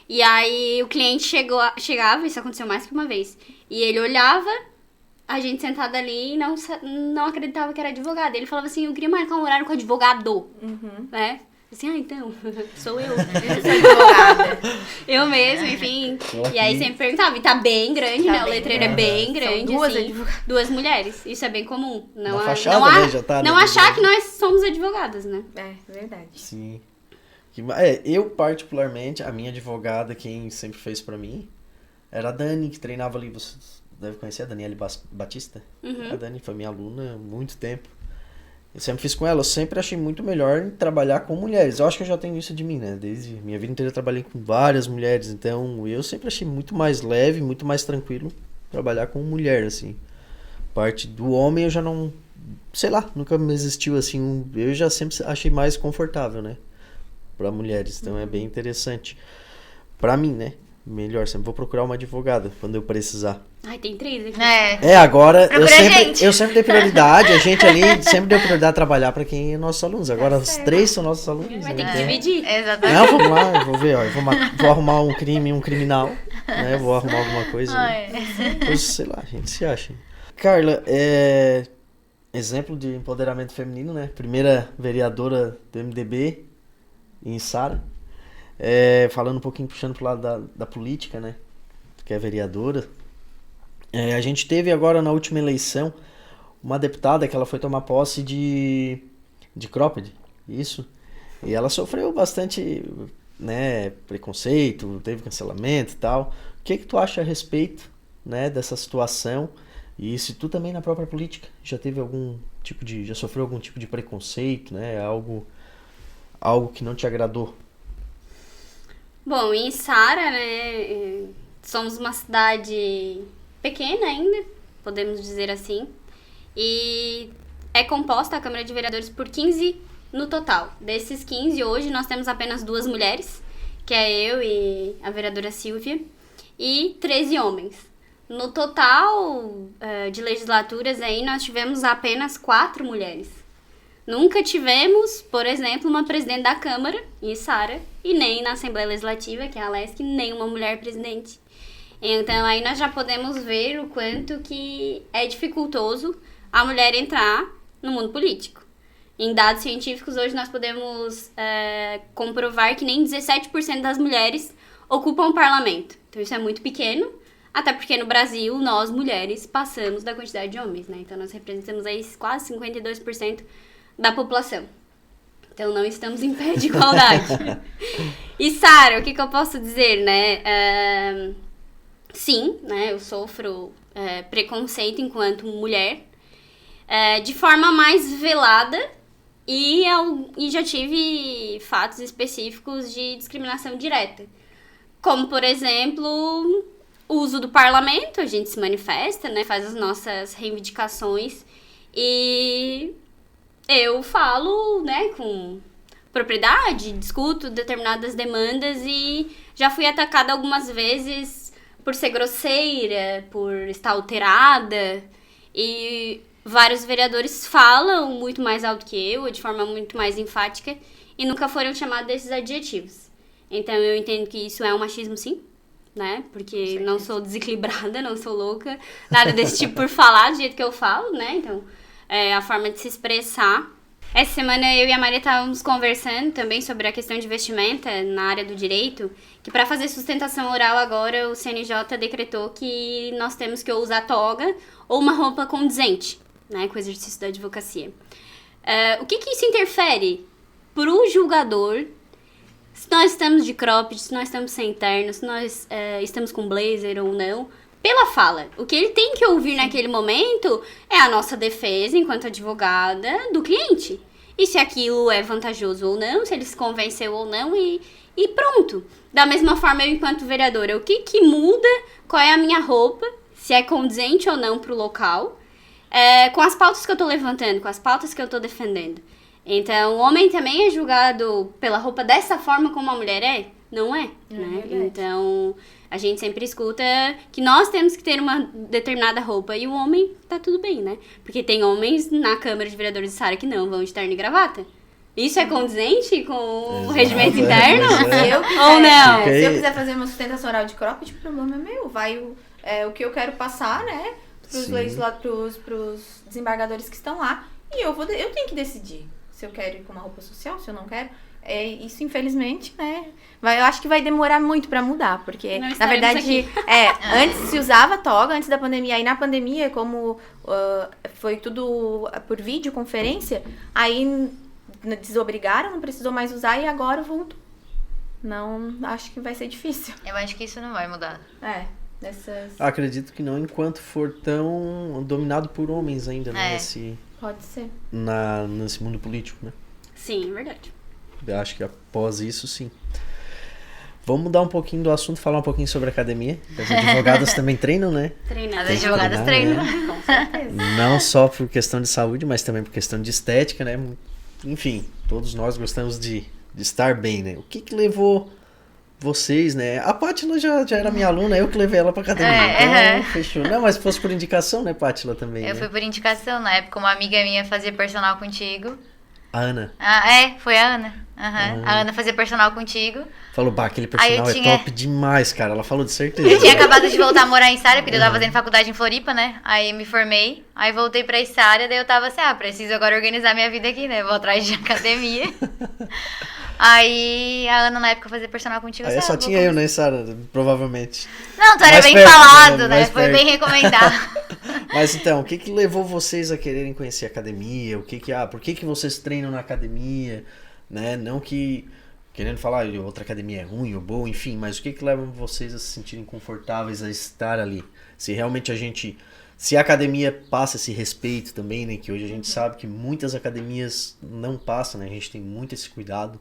E aí o cliente chegava, isso aconteceu mais que uma vez, e ele olhava a gente sentada ali e não acreditava que era advogado. Ele falava assim, eu queria marcar um horário com advogado, né? Assim, então, sou eu. Eu sou advogada. Eu mesmo, enfim. E aí sempre perguntava, e tá bem grande, né? O letreiro é bem grande, São duas assim. advogadas. 2 mulheres. Isso é bem comum. Na fachada, né, já tá, não né, achar que nós somos advogadas, né? É, verdade. Sim. Eu, particularmente, a minha advogada, quem sempre fez pra mim, era a Dani, que treinava ali. Você deve conhecer a Daniele Batista? A Dani foi minha aluna há muito tempo. Eu sempre fiz com ela. Eu sempre achei muito melhor em trabalhar com mulheres. Eu acho que eu já tenho isso de mim, né? Desde minha vida inteira eu trabalhei com várias mulheres. Então, eu sempre achei muito mais leve, muito mais tranquilo trabalhar com mulher, assim. Parte do homem eu já não sei lá, nunca me existiu assim, eu já sempre achei mais confortável, né? Para mulheres, então é bem interessante. Para mim, né? Melhor, sempre vou procurar uma advogada quando eu precisar. Ai, tem 3 aqui. Agora Procura eu sempre dei prioridade, a gente ali sempre deu prioridade a trabalhar para quem é nossos alunos. Agora os 3 são nossos alunos. Vai ter né? que dividir. Exatamente. Não, vamos lá, eu vou ver, ó, vou arrumar um crime, um criminal, né? Vou arrumar alguma coisa. Depois, sei lá, a gente se acha. Carla, exemplo de empoderamento feminino, né? Primeira vereadora do MDB em Sara. Falando um pouquinho, puxando pro lado da política, né? Que é vereadora. A gente teve agora na última eleição uma deputada que ela foi tomar posse de cropped, isso. E ela sofreu bastante, né, preconceito, teve cancelamento e tal. O que tu acha a respeito, né, dessa situação? E se tu também na própria política já teve já sofreu algum tipo de preconceito, né? Algo que não te agradou? Bom, em Sara, né, somos uma cidade pequena ainda, podemos dizer assim, e é composta a Câmara de Vereadores por 15 no total. Desses 15, hoje nós temos apenas 2 mulheres, que é eu e a vereadora Silvia, e 13 homens. No total de legislaturas aí, nós tivemos apenas 4 mulheres. Nunca tivemos, por exemplo, uma presidente da Câmara, em Sara, e nem na Assembleia Legislativa, que é a LESC, nem uma mulher presidente. Então, aí nós já podemos ver o quanto que é dificultoso a mulher entrar no mundo político. Em dados científicos, hoje nós podemos comprovar que nem 17% das mulheres ocupam o parlamento. Então, isso é muito pequeno, até porque no Brasil, nós, mulheres, passamos da quantidade de homens, né? Então, nós representamos aí quase 52% da população. Então, não estamos em pé de igualdade. E, Sara, o que eu posso dizer, né? Sim, né? Eu sofro preconceito enquanto mulher, de forma mais velada, e já tive fatos específicos de discriminação direta. Como, por exemplo, o uso do parlamento, a gente se manifesta, né? Faz as nossas reivindicações e eu falo, né, com propriedade, discuto determinadas demandas e já fui atacada algumas vezes por ser grosseira, por estar alterada, e vários vereadores falam muito mais alto que eu, de forma muito mais enfática, e nunca foram chamados desses adjetivos. Então eu entendo que isso é um machismo, sim, né, porque não sou desequilibrada, não sou louca, nada desse tipo por falar do jeito que eu falo, né, então a forma de se expressar. Essa semana eu e a Maria estávamos conversando também sobre a questão de vestimenta na área do direito, que para fazer sustentação oral agora o CNJ decretou que nós temos que usar toga ou uma roupa condizente, né, com o exercício da advocacia. O que isso interfere para o julgador, se nós estamos de cropped, se nós estamos sem terno, se nós estamos com blazer ou não? Pela fala. O que ele tem que ouvir naquele momento é a nossa defesa, enquanto advogada, do cliente. E se aquilo é vantajoso ou não, se ele se convenceu ou não, e pronto. Da mesma forma, eu, enquanto vereadora, o que muda, qual é a minha roupa, se é condizente ou não para o local, com as pautas que eu estou levantando, com as pautas que eu estou defendendo. Então, o homem também é julgado pela roupa dessa forma como a mulher é? Não é, né? Então, a gente sempre escuta que nós temos que ter uma determinada roupa e o homem tá tudo bem, né? Porque tem homens na Câmara de Vereadores de Sara que não vão de terno e gravata. Isso é condizente com o regimento interno? Ou não? Se eu quiser fazer uma sustentação oral de cropped, o problema é meu. Vai o que eu quero passar, né? Pros desembargadores que estão lá. E eu tenho que decidir se eu quero ir com uma roupa social, se eu não quero. Isso, infelizmente, né? Eu acho que vai demorar muito pra mudar, porque, na verdade, antes se usava toga, antes da pandemia. Aí, na pandemia, como foi tudo por videoconferência, aí desobrigaram, não precisou mais usar e agora voltou. Não, acho que vai ser difícil. Eu acho que isso não vai mudar. Acredito que não, enquanto for tão dominado por homens ainda, né? Pode ser. Nesse mundo político, né? Sim, é verdade. Eu acho que após isso, sim. Vamos mudar um pouquinho do assunto, falar um pouquinho sobre academia. As advogadas também treinam, né? Treinado. As advogadas treinam. Com certeza. Não só por questão de saúde, mas também por questão de estética, né? Enfim, todos nós gostamos de estar bem, né? O que levou vocês, né? A Pátila já era minha aluna, eu que levei ela pra academia. Então, fechou. Não, mas se fosse por indicação, né, Pátila, também, Eu né? fui por indicação, na época uma amiga minha fazia personal contigo. A Ana Foi a Ana. A Ana fazia personal contigo. falou, bah, aquele Aí eu personal tinha- é top demais, cara. Ela falou de certeza. Eu tinha acabado de voltar a morar em Sara, porque eu tava fazendo faculdade em Floripa, né? Aí me formei, aí voltei pra Sara, daí eu tava assim, preciso agora organizar minha vida aqui, né? Vou atrás de academia. Aí a Ana na época fazia personal contigo. Aí assim, só vou tinha eu, né, Sara? Provavelmente. Não, tu era Mais bem perto, falado, né? né? Mais Foi perto. bem recomendado. Mas então, o que levou vocês a quererem conhecer a academia? Por que vocês treinam na academia? Né? Não que querendo falar outra academia é ruim ou boa, enfim, mas o que leva vocês a se sentirem confortáveis a estar ali? Se realmente se a academia passa esse respeito também, né? Que hoje a gente sabe que muitas academias não passam, né? A gente tem muito esse cuidado.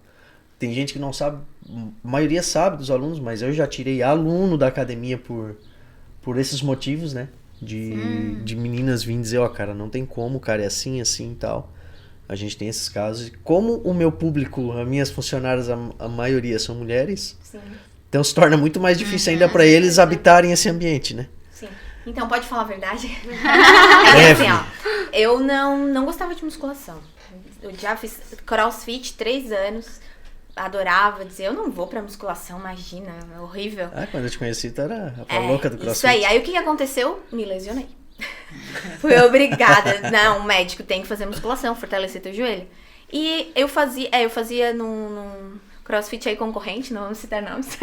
Tem gente que não sabe, a maioria sabe dos alunos, mas eu já tirei aluno da academia por esses motivos, né? De meninas virem dizer, cara, não tem como, cara, é assim e tal. A gente tem esses casos. Como o meu público, as minhas funcionárias, a maioria são mulheres, Sim, então se torna muito mais difícil ainda para eles habitarem esse ambiente, né? sim. Então, pode falar a verdade? Deve. Assim, eu não gostava de musculação. Eu já fiz crossfit 3 anos. Adorava dizer, eu não vou pra musculação, imagina, é horrível. Quando eu te conheci, tu era a louca do CrossFit. Isso aí. Aí o que aconteceu? Me lesionei. Fui obrigada. Não, o médico tem que fazer musculação, fortalecer teu joelho. E eu fazia num CrossFit aí concorrente, não vamos citar nomes.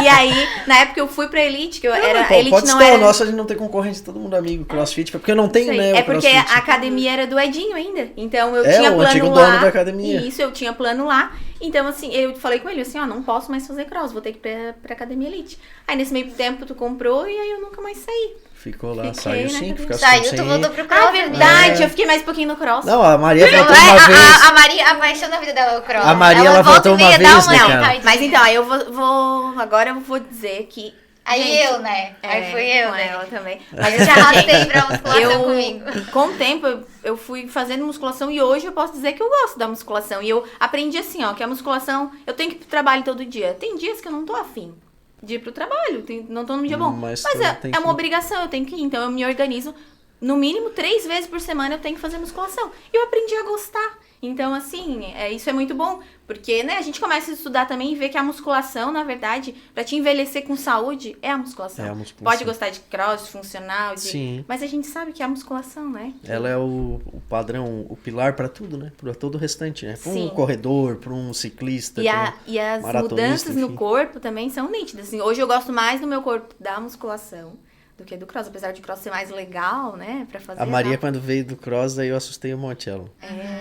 E aí, na época eu fui pra Elite, que eu era... Elite pode não ser era... o nosso, a gente não tem concorrente, todo mundo amigo, CrossFit, porque eu não tenho, Sei. né, o É porque CrossFit. a academia era do Edinho ainda. Então eu É, tinha o plano antigo lá. dono da academia. Isso, eu tinha plano lá. Então, assim, eu falei com ele assim, não posso mais fazer cross, vou ter que ir pra academia Elite. Aí nesse meio tempo tu comprou e aí eu nunca mais saí. Ficou lá, Fiquei saiu na sim, academia. ficar Saiu, tu sem... voltou pro cross. Verdade, É. eu fiquei mais um pouquinho no cross. Não, a Maria voltou uma vez. A Maria, a paixão da vida dela é o cross. A Maria, ela volta voltou e meia, uma dá vez, né, cara? irritadinha. Mas então, aí eu vou agora eu vou dizer que... Aí gente, eu, né? Aí fui eu, com né? ela também. Mas eu já arrastei pra musculação comigo. Com o tempo, eu fui fazendo musculação e hoje eu posso dizer que eu gosto da musculação. E eu aprendi assim, que a musculação, eu tenho que ir pro trabalho todo dia. Tem dias que eu não tô afim de ir pro trabalho, não tô num dia bom. Mas Mas tu tem é que uma ir. obrigação, eu tenho que ir. Então eu me organizo, no mínimo 3 vezes por semana eu tenho que fazer musculação. E eu aprendi a gostar. Então, assim, isso é muito bom, porque, né, a gente começa a estudar também e vê que a musculação, na verdade, pra te envelhecer com saúde, é a musculação. É a musculação. Pode gostar de cross, funcional, Sim. mas a gente sabe que é a musculação, né? Ela é o padrão, o pilar pra tudo, né? Pra todo o restante, né? Pra um Sim. corredor, pra um ciclista, E, pra e as maratonista, mudanças no enfim. corpo também são nítidas. Assim, hoje eu gosto mais do meu corpo da musculação do que do cross, apesar de cross ser mais legal, né, pra fazer. A Maria, tá? quando veio do cross, daí eu assustei um monte ela.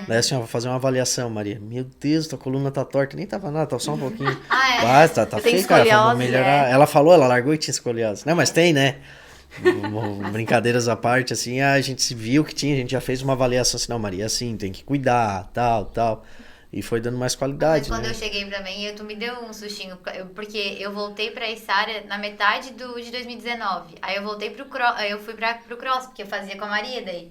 Daí assim, vou fazer uma avaliação, Maria. Meu Deus, tua coluna tá torta. Nem tava nada, tava só um pouquinho. Vai, tá Eu tenho feio, cara. Vou escoliose, melhorar. é. Ela falou, ela largou e tinha escoliose. Não, mas tem, né? Brincadeiras à parte, assim, a gente se viu que tinha, a gente já fez uma avaliação assim, não, Maria, assim, tem que cuidar, tal. E foi dando mais Mas qualidade, quando né? eu cheguei também, tu me deu um sustinho, porque eu voltei pra Issária na metade de 2019. Aí eu voltei pro cross, porque eu fazia com a Maria daí.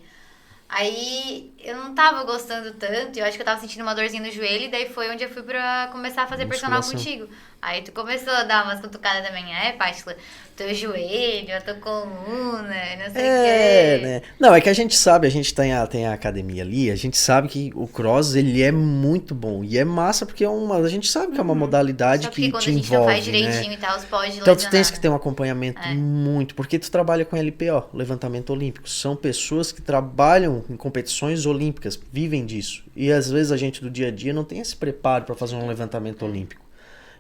Aí eu não tava gostando tanto, eu acho que eu tava sentindo uma dorzinha no joelho, e daí foi onde eu fui pra começar a fazer personal Musculação. contigo. Aí tu começou a dar umas cutucadas também, Pátila, teu joelho, a tua coluna, não sei o quê. Né? Não, é que a gente sabe, a gente tem a academia ali, a gente sabe que o cross, ele é muito bom. E é massa porque a gente sabe que é uma modalidade Só que porque quando te a gente envolve, não faz direitinho né? e tal, pode Então tu lesionar, tens que né? ter um acompanhamento muito, porque tu trabalha com LPO, levantamento olímpico. São pessoas que trabalham em competições olímpicas, vivem disso. E às vezes a gente do dia a dia não tem esse preparo para fazer um levantamento olímpico.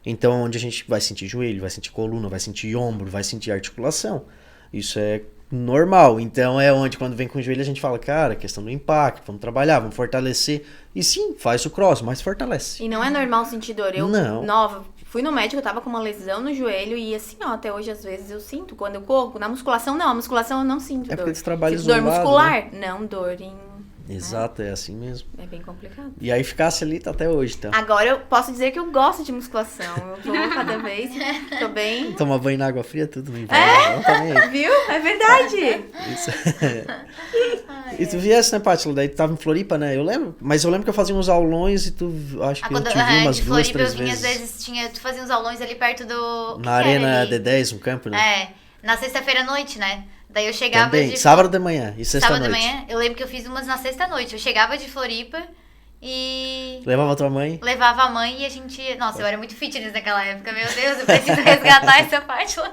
Então onde a gente vai sentir joelho, vai sentir coluna, vai sentir ombro, vai sentir articulação. Isso é normal. Então é onde quando vem com o joelho a gente fala, cara, questão do impacto, vamos trabalhar, vamos fortalecer. E sim, faz o cross, mas fortalece. E não é normal sentir dor. Eu, Não. nova, fui no médico, eu tava com uma lesão no joelho e assim, até hoje às vezes eu sinto quando eu corro. Na musculação não, a musculação eu não sinto É dor. porque tu trabalha Sinto dor isolado, muscular? Não, dor em Exato, é assim mesmo. É bem complicado. E aí ficasse ali tá até hoje, tá? Agora eu posso dizer que eu gosto de musculação. Eu vou cada vez, tô bem. Tomar banho na água fria, tudo me inverno. Não, também. Viu? É verdade. Isso. E tu viesse, né, Pátila? Daí tu tava em Floripa, né? Eu lembro. Mas eu lembro que eu fazia uns aulões e tu... Acho que eu te vi umas de 2, Floripa 3 eu vinha, vezes. às vezes tu fazia uns aulões ali perto do... Na Arena D10, no campo, né? É, na sexta-feira à noite, né? Daí eu chegava Também, sábado de manhã e sexta-noite. Sábado de manhã, eu lembro que eu fiz umas na sexta-noite. Eu chegava de Floripa e... Levava tua mãe? Levava a mãe e a gente... Nossa, eu era muito fitness naquela época. Meu Deus, eu preciso resgatar essa parte lá.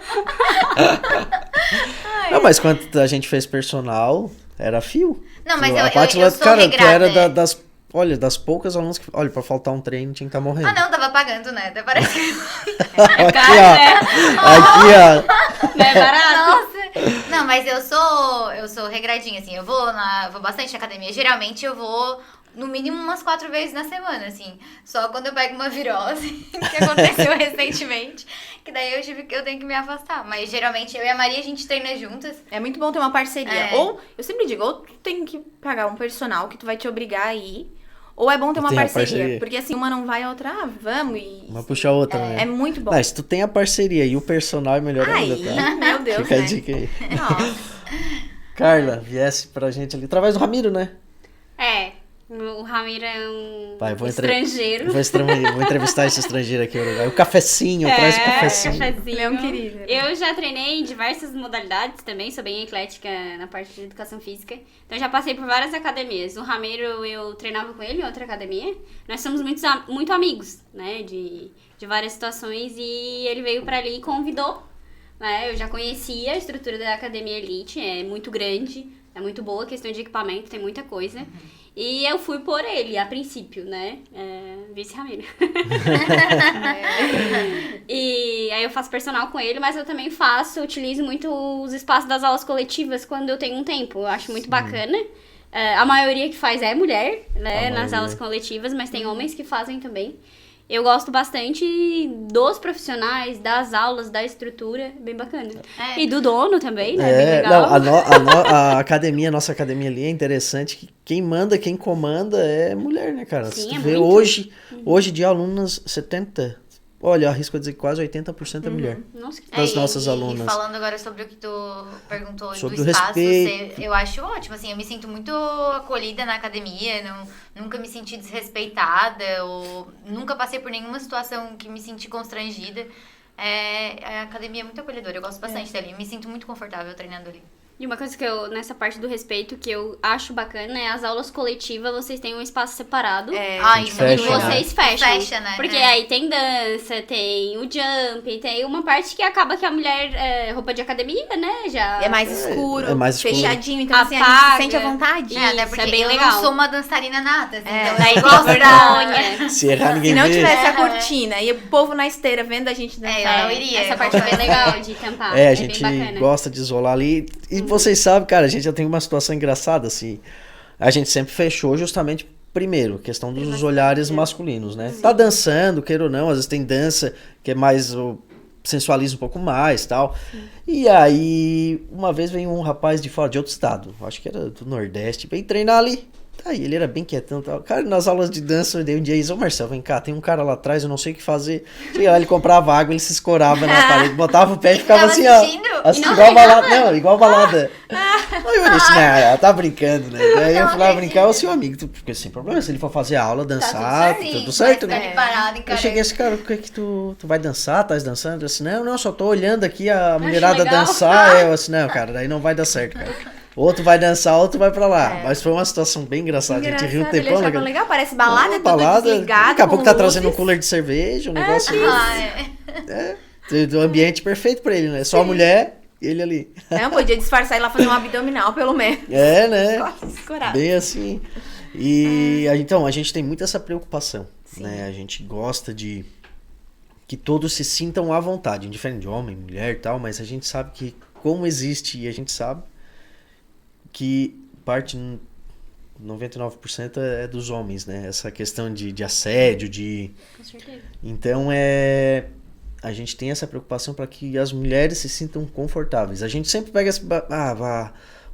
Não, mas quando a gente fez personal, era fio. Não, mas A eu Pátila, sou cara, tu regrada. era das... Olha, das poucas alunas que... Olha, pra faltar um treino tinha que estar morrendo. Ah, não, tava pagando, né? Até parece que... Aqui, Cara, ó. né? Aqui, ó. Não é barato? Nossa! Não, mas eu sou regradinha, assim. Eu vou bastante na academia. Geralmente eu vou no mínimo umas 4 vezes na semana, assim. Só quando eu pego uma virose, que aconteceu recentemente, que daí eu tenho que me afastar. Mas geralmente eu e a Maria, a gente treina juntas. É muito bom ter uma parceria. É. Ou, eu sempre digo, ou tu tem que pagar um personal que tu vai te obrigar a ir, ou é bom ter uma Tem a parceria. parceria. Porque assim, uma não vai, a outra, vamos e... Uma puxa a outra, né? É muito bom. Não, se tu tem a parceria e o personal é melhor ainda, Aí, tá? meu Deus, Fica né? a dica aí. Nossa. Carla, viesse pra gente ali, através do Ramiro, né? É, o Ramiro é um Vai, estrangeiro. Vou entrevistar esse estrangeiro aqui. O cafecinho, traz o cafecinho. Leão querido. Eu já treinei em diversas modalidades também, sou bem eclética na parte de educação física. Então já passei por várias academias. O Ramiro, eu treinava com ele em outra academia. Nós somos muito amigos, né, de várias situações. E ele veio pra ali e convidou, né. Eu já conhecia a estrutura da Academia Elite, é muito grande, é muito boa, questão de equipamento, tem muita coisa. E eu fui por ele, a princípio, né? Vice Ramiro. E aí eu faço personal com ele, mas eu também utilizo muito os espaços das aulas coletivas quando eu tenho um tempo. Eu acho muito bacana. A maioria que faz é mulher, né? Nas aulas coletivas, mas tem homens que fazem também. Eu gosto bastante dos profissionais, das aulas, da estrutura, bem bacana. É. E do dono também, né? Bem É, legal. não, a academia, a nossa academia ali é interessante que quem manda, quem comanda é mulher, né, cara? Sim, Se tu é vê muito. hoje de alunas, 70, olha, arrisco a dizer que quase 80% é mulher. Nossa, que Das nossas alunas. E falando agora sobre o que tu perguntou Sobre do o espaço, respeito. eu acho ótimo, assim, eu me sinto muito acolhida na academia, nunca me senti desrespeitada, ou nunca passei por nenhuma situação que me senti constrangida. A academia é muito acolhedora, eu gosto bastante dali, me sinto muito confortável treinando ali. E uma coisa que nessa parte do respeito, que eu acho bacana é as aulas coletivas, vocês têm um espaço separado. Ai, gente isso é fecha, muito né? legal. Vocês fecham. Fecha, né? Porque É. aí tem dança, tem o jump, tem uma parte que acaba que a mulher, roupa de academia, né? Já É mais escuro, é mais escuro. fechadinho, então assim, a gente Apaga. se sente à vontade. Isso, Até porque é bem eu legal. não sou uma dançarina nata, assim, então Daí eu tem gosto da... vergonha. Se errar, ninguém Se não vê. tivesse a cortina e o povo na esteira vendo a gente dançar. eu não iria. Essa parte é bem legal de tampar. É, a bem gente bacana. gosta de isolar ali. E vocês sabem, cara, a gente já tem uma situação engraçada, assim. A gente sempre fechou justamente, primeiro, questão dos olhares masculinos, né? Tá dançando, queira ou não, às vezes tem dança que é mais... sensualiza um pouco mais, tal. E aí, uma vez veio um rapaz de fora, de outro estado, acho que era do Nordeste, veio treinar ali. Aí ele era bem quietão e tal. Cara, nas aulas de dança, eu dei um dia e ô Marcelo, vem cá, tem um cara lá atrás, eu não sei o que fazer. Chega lá, ele comprava água, ele se escorava na parede, botava o pé e ficava Tava assim, assistindo? ó. Assim, E não igual balada. Não, igual balada. Aí eu disse, ela tá brincando, né? Daí eu Não fui lá acredito. brincar, o seu amigo, porque sem problema, se ele for fazer aula, dançar, Sim, tudo certo, vai né? ficar ali parado, Eu cheguei assim, cara, o que é que tu vai dançar? Tá dançando? Eu disse, não, só tô olhando aqui a mulherada legal. dançar. Eu assim, não, cara, daí não vai dar certo, cara. Outro vai dançar, outro vai pra lá. Mas foi uma situação bem engraçada. A gente riu um Engraçado, ele tempão, achava né? legal, parece balada, Uma tudo balada. desligado. Daqui a pouco com tá trazendo um luzes. cooler de cerveja, um negócio. Do ambiente perfeito pra ele, né? Só a mulher, ele ali. Não, podia disfarçar e ir lá fazer um abdominal, pelo menos. É, né? Só escorado. Bem assim. E então, a gente tem muito essa preocupação, né? A gente gosta de que todos se sintam à vontade, indiferente de homem, mulher e tal, mas a gente sabe que como existe, e a gente sabe que parte 99% é dos homens, né? Essa questão de assédio, Com certeza. Então, a gente tem essa preocupação para que as mulheres se sintam confortáveis. A gente sempre pega esse...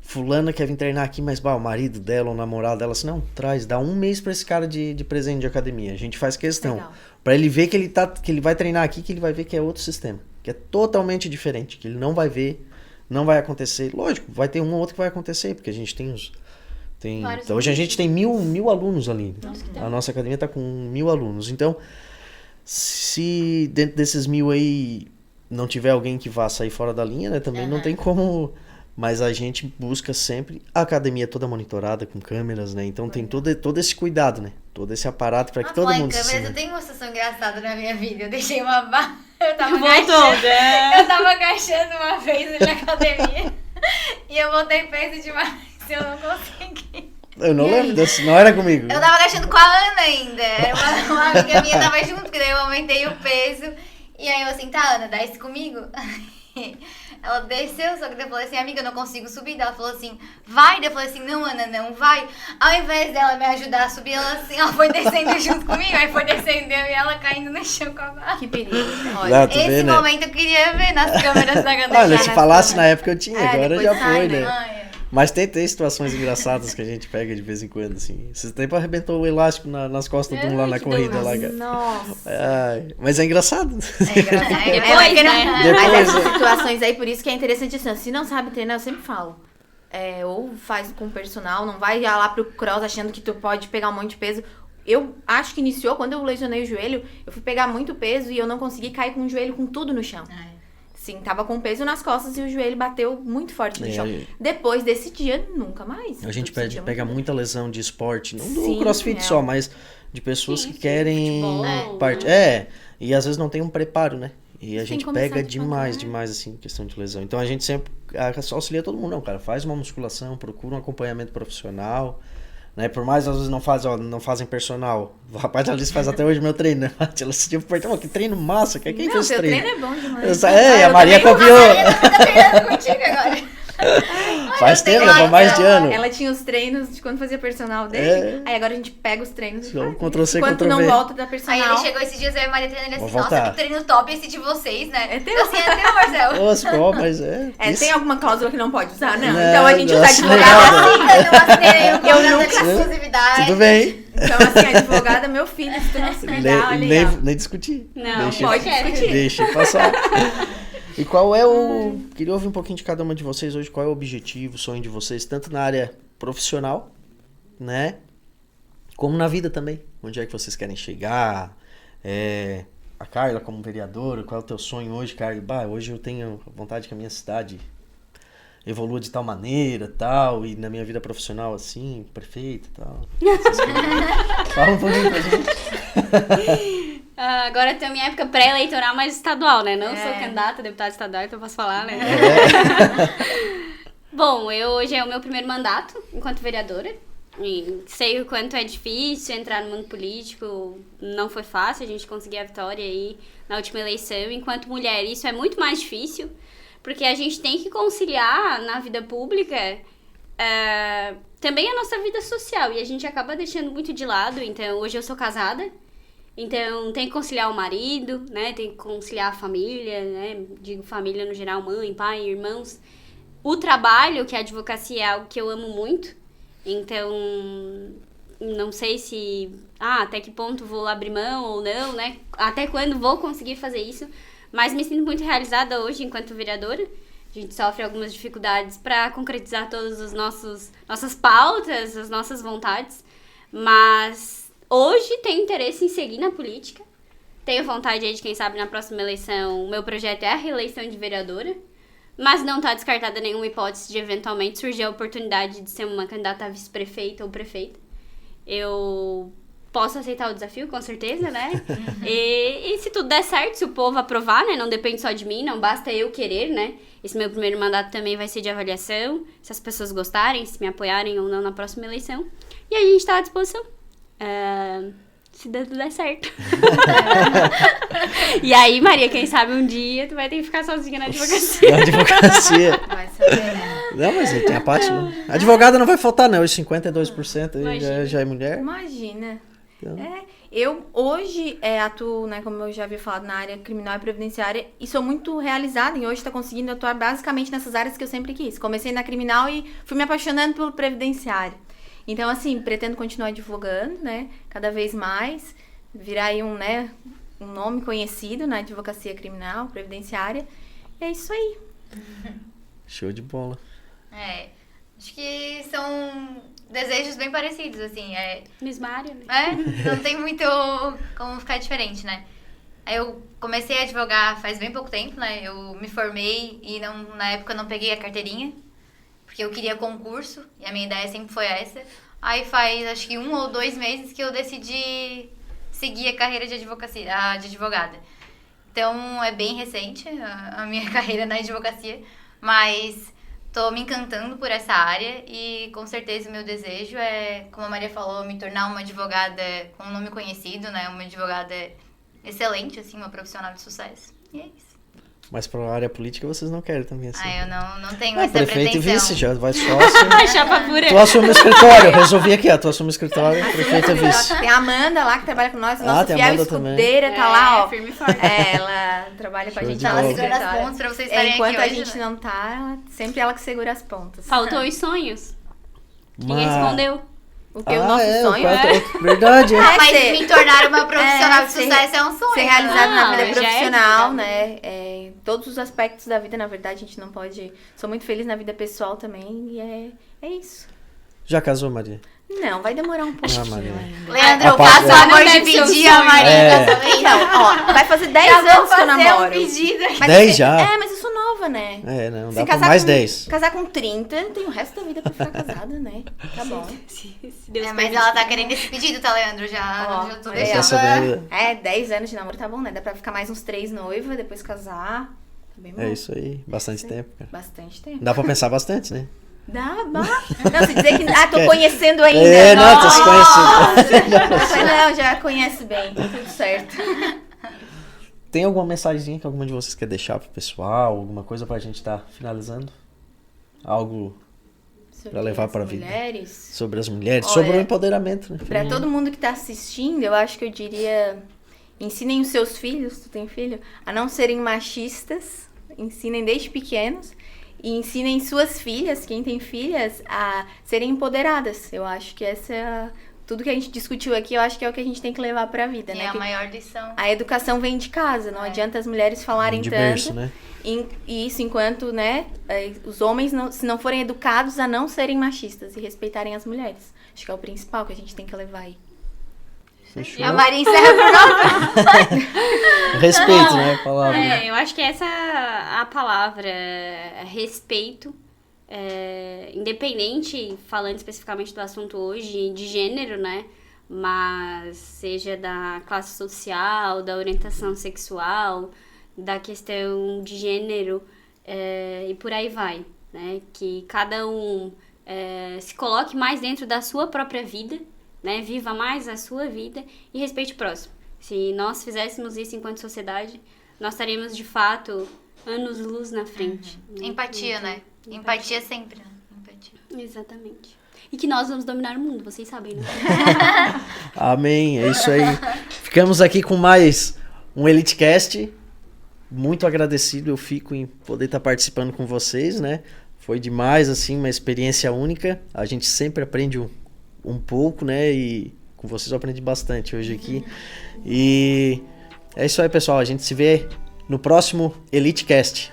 fulana quer vir treinar aqui, mas o marido dela ou o namorado dela, assim, não, traz, dá 1 mês pra esse cara de presente de academia. A gente faz questão. Legal. Pra ele ver que ele vai treinar aqui, que ele vai ver que é outro sistema. Que é totalmente diferente. Que ele não vai ver, não vai acontecer. Lógico, vai ter um ou outro que vai acontecer, porque a gente tem uns... Então, hoje a gente tem 1.000 alunos ali. A nossa academia tá com 1.000 alunos. Então, se dentro desses 1.000 aí não tiver alguém que vá sair fora da linha, né? Também não tem como... Mas a gente busca sempre a academia toda monitorada, com câmeras, né? Então tem todo esse cuidado, né? Todo esse aparato para que todo mundo se... câmeras, eu tenho uma situação engraçada na minha vida. Eu deixei uma barra... Eu tava agachando uma vez na academia e eu botei peso demais e eu não consegui. Eu não lembro desse, não era comigo. Eu tava agachando com a Ana ainda. Uma amiga minha tava junto, porque daí eu aumentei o peso. E aí eu assim, tá, Ana, dá isso comigo? Ela desceu, só que daí eu falei assim, amiga, eu não consigo subir. Daí ela falou assim, vai. Daí eu falei assim, não, Ana, não vai. Ao invés dela me ajudar a subir, ela foi descendo junto comigo. Aí foi descendo eu e ela caindo no chão com a barra. Que perigo. Olha, esse momento eu queria ver nas câmeras da academia. Olha, se falasse na época eu tinha, agora já foi, né? Ai, Mas tem situações engraçadas que a gente pega de vez em quando, assim. Esse tempo arrebentou o elástico nas costas de um lá na corrida. Lá, cara. Nossa. Mas é engraçado. Depois, né? Mas essas situações aí, por isso que é interessante assim, se não sabe treinar, eu sempre falo. Ou faz com personal, não vai lá pro cross achando que tu pode pegar um monte de peso. Eu acho que iniciou, quando eu lesionei o joelho, eu fui pegar muito peso e eu não consegui cair com o joelho com tudo no chão. Sim, tava com peso nas costas e o joelho bateu muito forte no chão. Depois desse dia, nunca mais. A gente pega muita lesão de esporte, não do Sim, crossfit só, mas de pessoas que querem... E às vezes não tem um preparo, né? E a gente pega demais, assim, questão de lesão. Então a gente sempre auxilia todo mundo. Não, cara, faz uma musculação, procura um acompanhamento profissional, né? Por mais às vezes não fazem personal. O rapaz Alice faz até hoje meu treino, né? Ela se perguntou, que treino massa, quem fez esse treino? Treino é bom demais. A Maria copiou. A Maria tá treinando contigo agora. Faz tempo, levou mais de ano. Ela tinha os treinos de quando fazia personal dele. Aí agora a gente pega os treinos. Ctrl-C, enquanto não volta da personal. Aí ele chegou esses dias, eu e a Maria treinando assim, voltar. nossa, que treino top esse de vocês, né? É teu. Assim, é teu, Marcelo. Nossa, mas isso. Tem alguma cláusula que não pode usar? Não. Não, Então a gente usa advogada. Eu nunca exclusividade. Tudo bem. Então, assim, advogada, meu filho, se tu não se cuidar, olha aí. Nem discutir. Não, pode discutir. Deixa passar. E qual é o... Queria ouvir um pouquinho de cada uma de vocês hoje. Qual é o objetivo, o sonho de vocês, tanto na área profissional, né? Como na vida também. Onde é que vocês querem chegar? A Carla como vereadora, qual é o teu sonho hoje, Carla? Hoje eu tenho vontade que a minha cidade evolua de tal maneira, tal, e na minha vida profissional, assim, prefeito e tal. Fala um pouquinho pra gente. Agora tem a minha época pré-eleitoral, mas estadual, né? Não sou candidata a deputada estadual, então eu posso falar, né? Bom, hoje é o meu primeiro mandato enquanto vereadora. E sei o quanto é difícil entrar no mundo político. Não foi fácil a gente conseguir a vitória aí na última eleição. Enquanto mulher, isso é muito mais difícil, porque a gente tem que conciliar na vida pública também a nossa vida social. E a gente acaba deixando muito de lado. Então, hoje eu sou casada. Então, tem que conciliar o marido, né? Tem que conciliar a família, né? Digo família no geral, mãe, pai, irmãos. O trabalho, que é a advocacia, é algo que eu amo muito. Então, não sei se... até que ponto vou abrir mão ou não, né? Até quando vou conseguir fazer isso. Mas me sinto muito realizada hoje enquanto vereadora. A gente sofre algumas dificuldades para concretizar todas as nossas pautas, as nossas vontades. Mas... hoje tenho interesse em seguir na política. Tenho vontade aí de, quem sabe, na próxima eleição, o meu projeto é a reeleição de vereadora. Mas não está descartada nenhuma hipótese de eventualmente surgir a oportunidade de ser uma candidata a vice-prefeita ou prefeita. Eu posso aceitar o desafio, com certeza, né? E se tudo der certo, se o povo aprovar, né? Não depende só de mim, não basta eu querer, né? Esse meu primeiro mandato também vai ser de avaliação. Se as pessoas gostarem, se me apoiarem ou não na próxima eleição. E a gente está à disposição. Se tudo der certo. E aí, Maria, quem sabe um dia tu vai ter que ficar sozinha na advocacia. Na advocacia. Vai saber, né? Não, mas tem a parte, né? A advogada não vai faltar, não. Os 52% aí já é mulher. Imagina. Então, Eu hoje atuo, né, como eu já havia falado, na área criminal e previdenciária e sou muito realizada em hoje estar conseguindo atuar basicamente nessas áreas que eu sempre quis. Comecei na criminal e fui me apaixonando pelo previdenciário. Então, assim, pretendo continuar advogando, né, cada vez mais, virar aí um nome conhecido na advocacia criminal, previdenciária. E é isso aí. show de bola. Acho que são desejos bem parecidos, assim. Mesma área, né? Não tem muito como ficar diferente, né? Eu comecei a advogar faz bem pouco tempo, né? Eu me formei e na época não peguei a carteirinha, porque eu queria concurso e a minha ideia sempre foi essa. Aí faz acho que 1 ou 2 meses que eu decidi seguir a carreira de advogada. Então é bem recente a minha carreira na advocacia, mas tô me encantando por essa área e com certeza o meu desejo é, como a Maria falou, me tornar uma advogada com um nome conhecido, né? Uma advogada excelente, assim, uma profissional de sucesso. E é isso. Mas pra área política vocês não querem também, assim. Eu não tenho essa prefeito e pretensão. vice, já vai sócio. Chapa pura. Tu assume o escritório, resolvi aqui, tu assume o escritório, prefeito e vice. Tem a Amanda lá que trabalha com nós, nossa tem a fiel Amanda escudeira, tá lá, ó. Firme e forte. Ela trabalha com a Show gente de lá bola. no Ela segura as escritório. pontas pra vocês estarem Enquanto aqui a hoje, gente né? não tá, sempre ela que segura as pontas. Faltou os sonhos. Ninguém Mas- respondeu. O que o nosso sonho Verdade, é. Mas ser- me tornar uma profissional de ser- sucesso é um sonho. ser realizado na Não, vida já é profissional, vida. né? Todos os aspectos da vida, na verdade, a gente não pode... Sou muito feliz na vida pessoal também e é isso. Já casou, Maria? Não, vai demorar um pouquinho Maria. ainda. Leandro, A parte- faça o amor de Deve ser o pedir sonho. a Maria É. em casamento. Então, ó, vai fazer 10 Já vou anos que eu fazer namoro. um pedido aqui. Mas 10 assim, já? mas eu sou nova, né? Não Se dá pra casar mais com- 10. Casar com 30, tem o resto da vida pra ficar casada, né? Tá bom. Se Deus Mas permitir. ela tá querendo esse pedido, tá, Leandro? Já tô Ó, Quer deixando. saber? 10 anos de namoro tá bom, né? Dá pra ficar mais uns 3 noiva, depois casar. Tá bem bom. É isso aí, bastante tempo, cara. Bastante tempo. Dá pra pensar bastante, né? Dá. Não, se dizer que... tô conhecendo ainda. Não, tô se conhecendo. Não, já conhece bem. Tudo certo. Tem alguma mensagenzinha que alguma de vocês quer deixar pro pessoal? Alguma coisa pra gente tá finalizando? Algo Pra levar as pra vida. mulheres. sobre as mulheres, Olha, sobre o empoderamento, né? Pra feminino. todo mundo que tá assistindo, eu acho que eu diria... Ensinem os seus filhos, tu tem filho? A não serem machistas. Ensinem desde pequenos. E ensinem suas filhas, quem tem filhas, a serem empoderadas. Eu acho que essa é tudo que a gente discutiu aqui, eu acho que é o que a gente tem que levar pra vida, É né? a Que maior lição. a educação vem de casa, não adianta as mulheres falarem De tanto. berço, né? E isso enquanto, né, os homens, se não forem educados a não serem machistas e respeitarem as mulheres. Acho que é o principal que a gente tem que levar aí. Fechou. E a Maria encerra por nós. Respeito, né? A palavra. Eu acho que essa é a palavra, respeito, independente, falando especificamente do assunto hoje, de gênero, né? Mas seja da classe social, da orientação sexual, da questão de gênero e por aí vai, né? Que cada um se coloque mais dentro da sua própria vida, né? Viva mais a sua vida e respeite o próximo. Se nós fizéssemos isso enquanto sociedade, nós estaríamos de fato anos-luz na frente. né? Empatia, né? Empatia sempre, né? Empatia. Exatamente. E que nós vamos dominar o mundo, vocês sabem, né? Amém, é isso aí. Ficamos aqui com mais um EliteCast. Muito agradecido eu fico em poder estar participando com vocês, né? Foi demais, assim, uma experiência única. A gente sempre aprende um pouco, né? E com vocês eu aprendi bastante hoje aqui. E é isso aí, pessoal. A gente se vê no próximo EliteCast.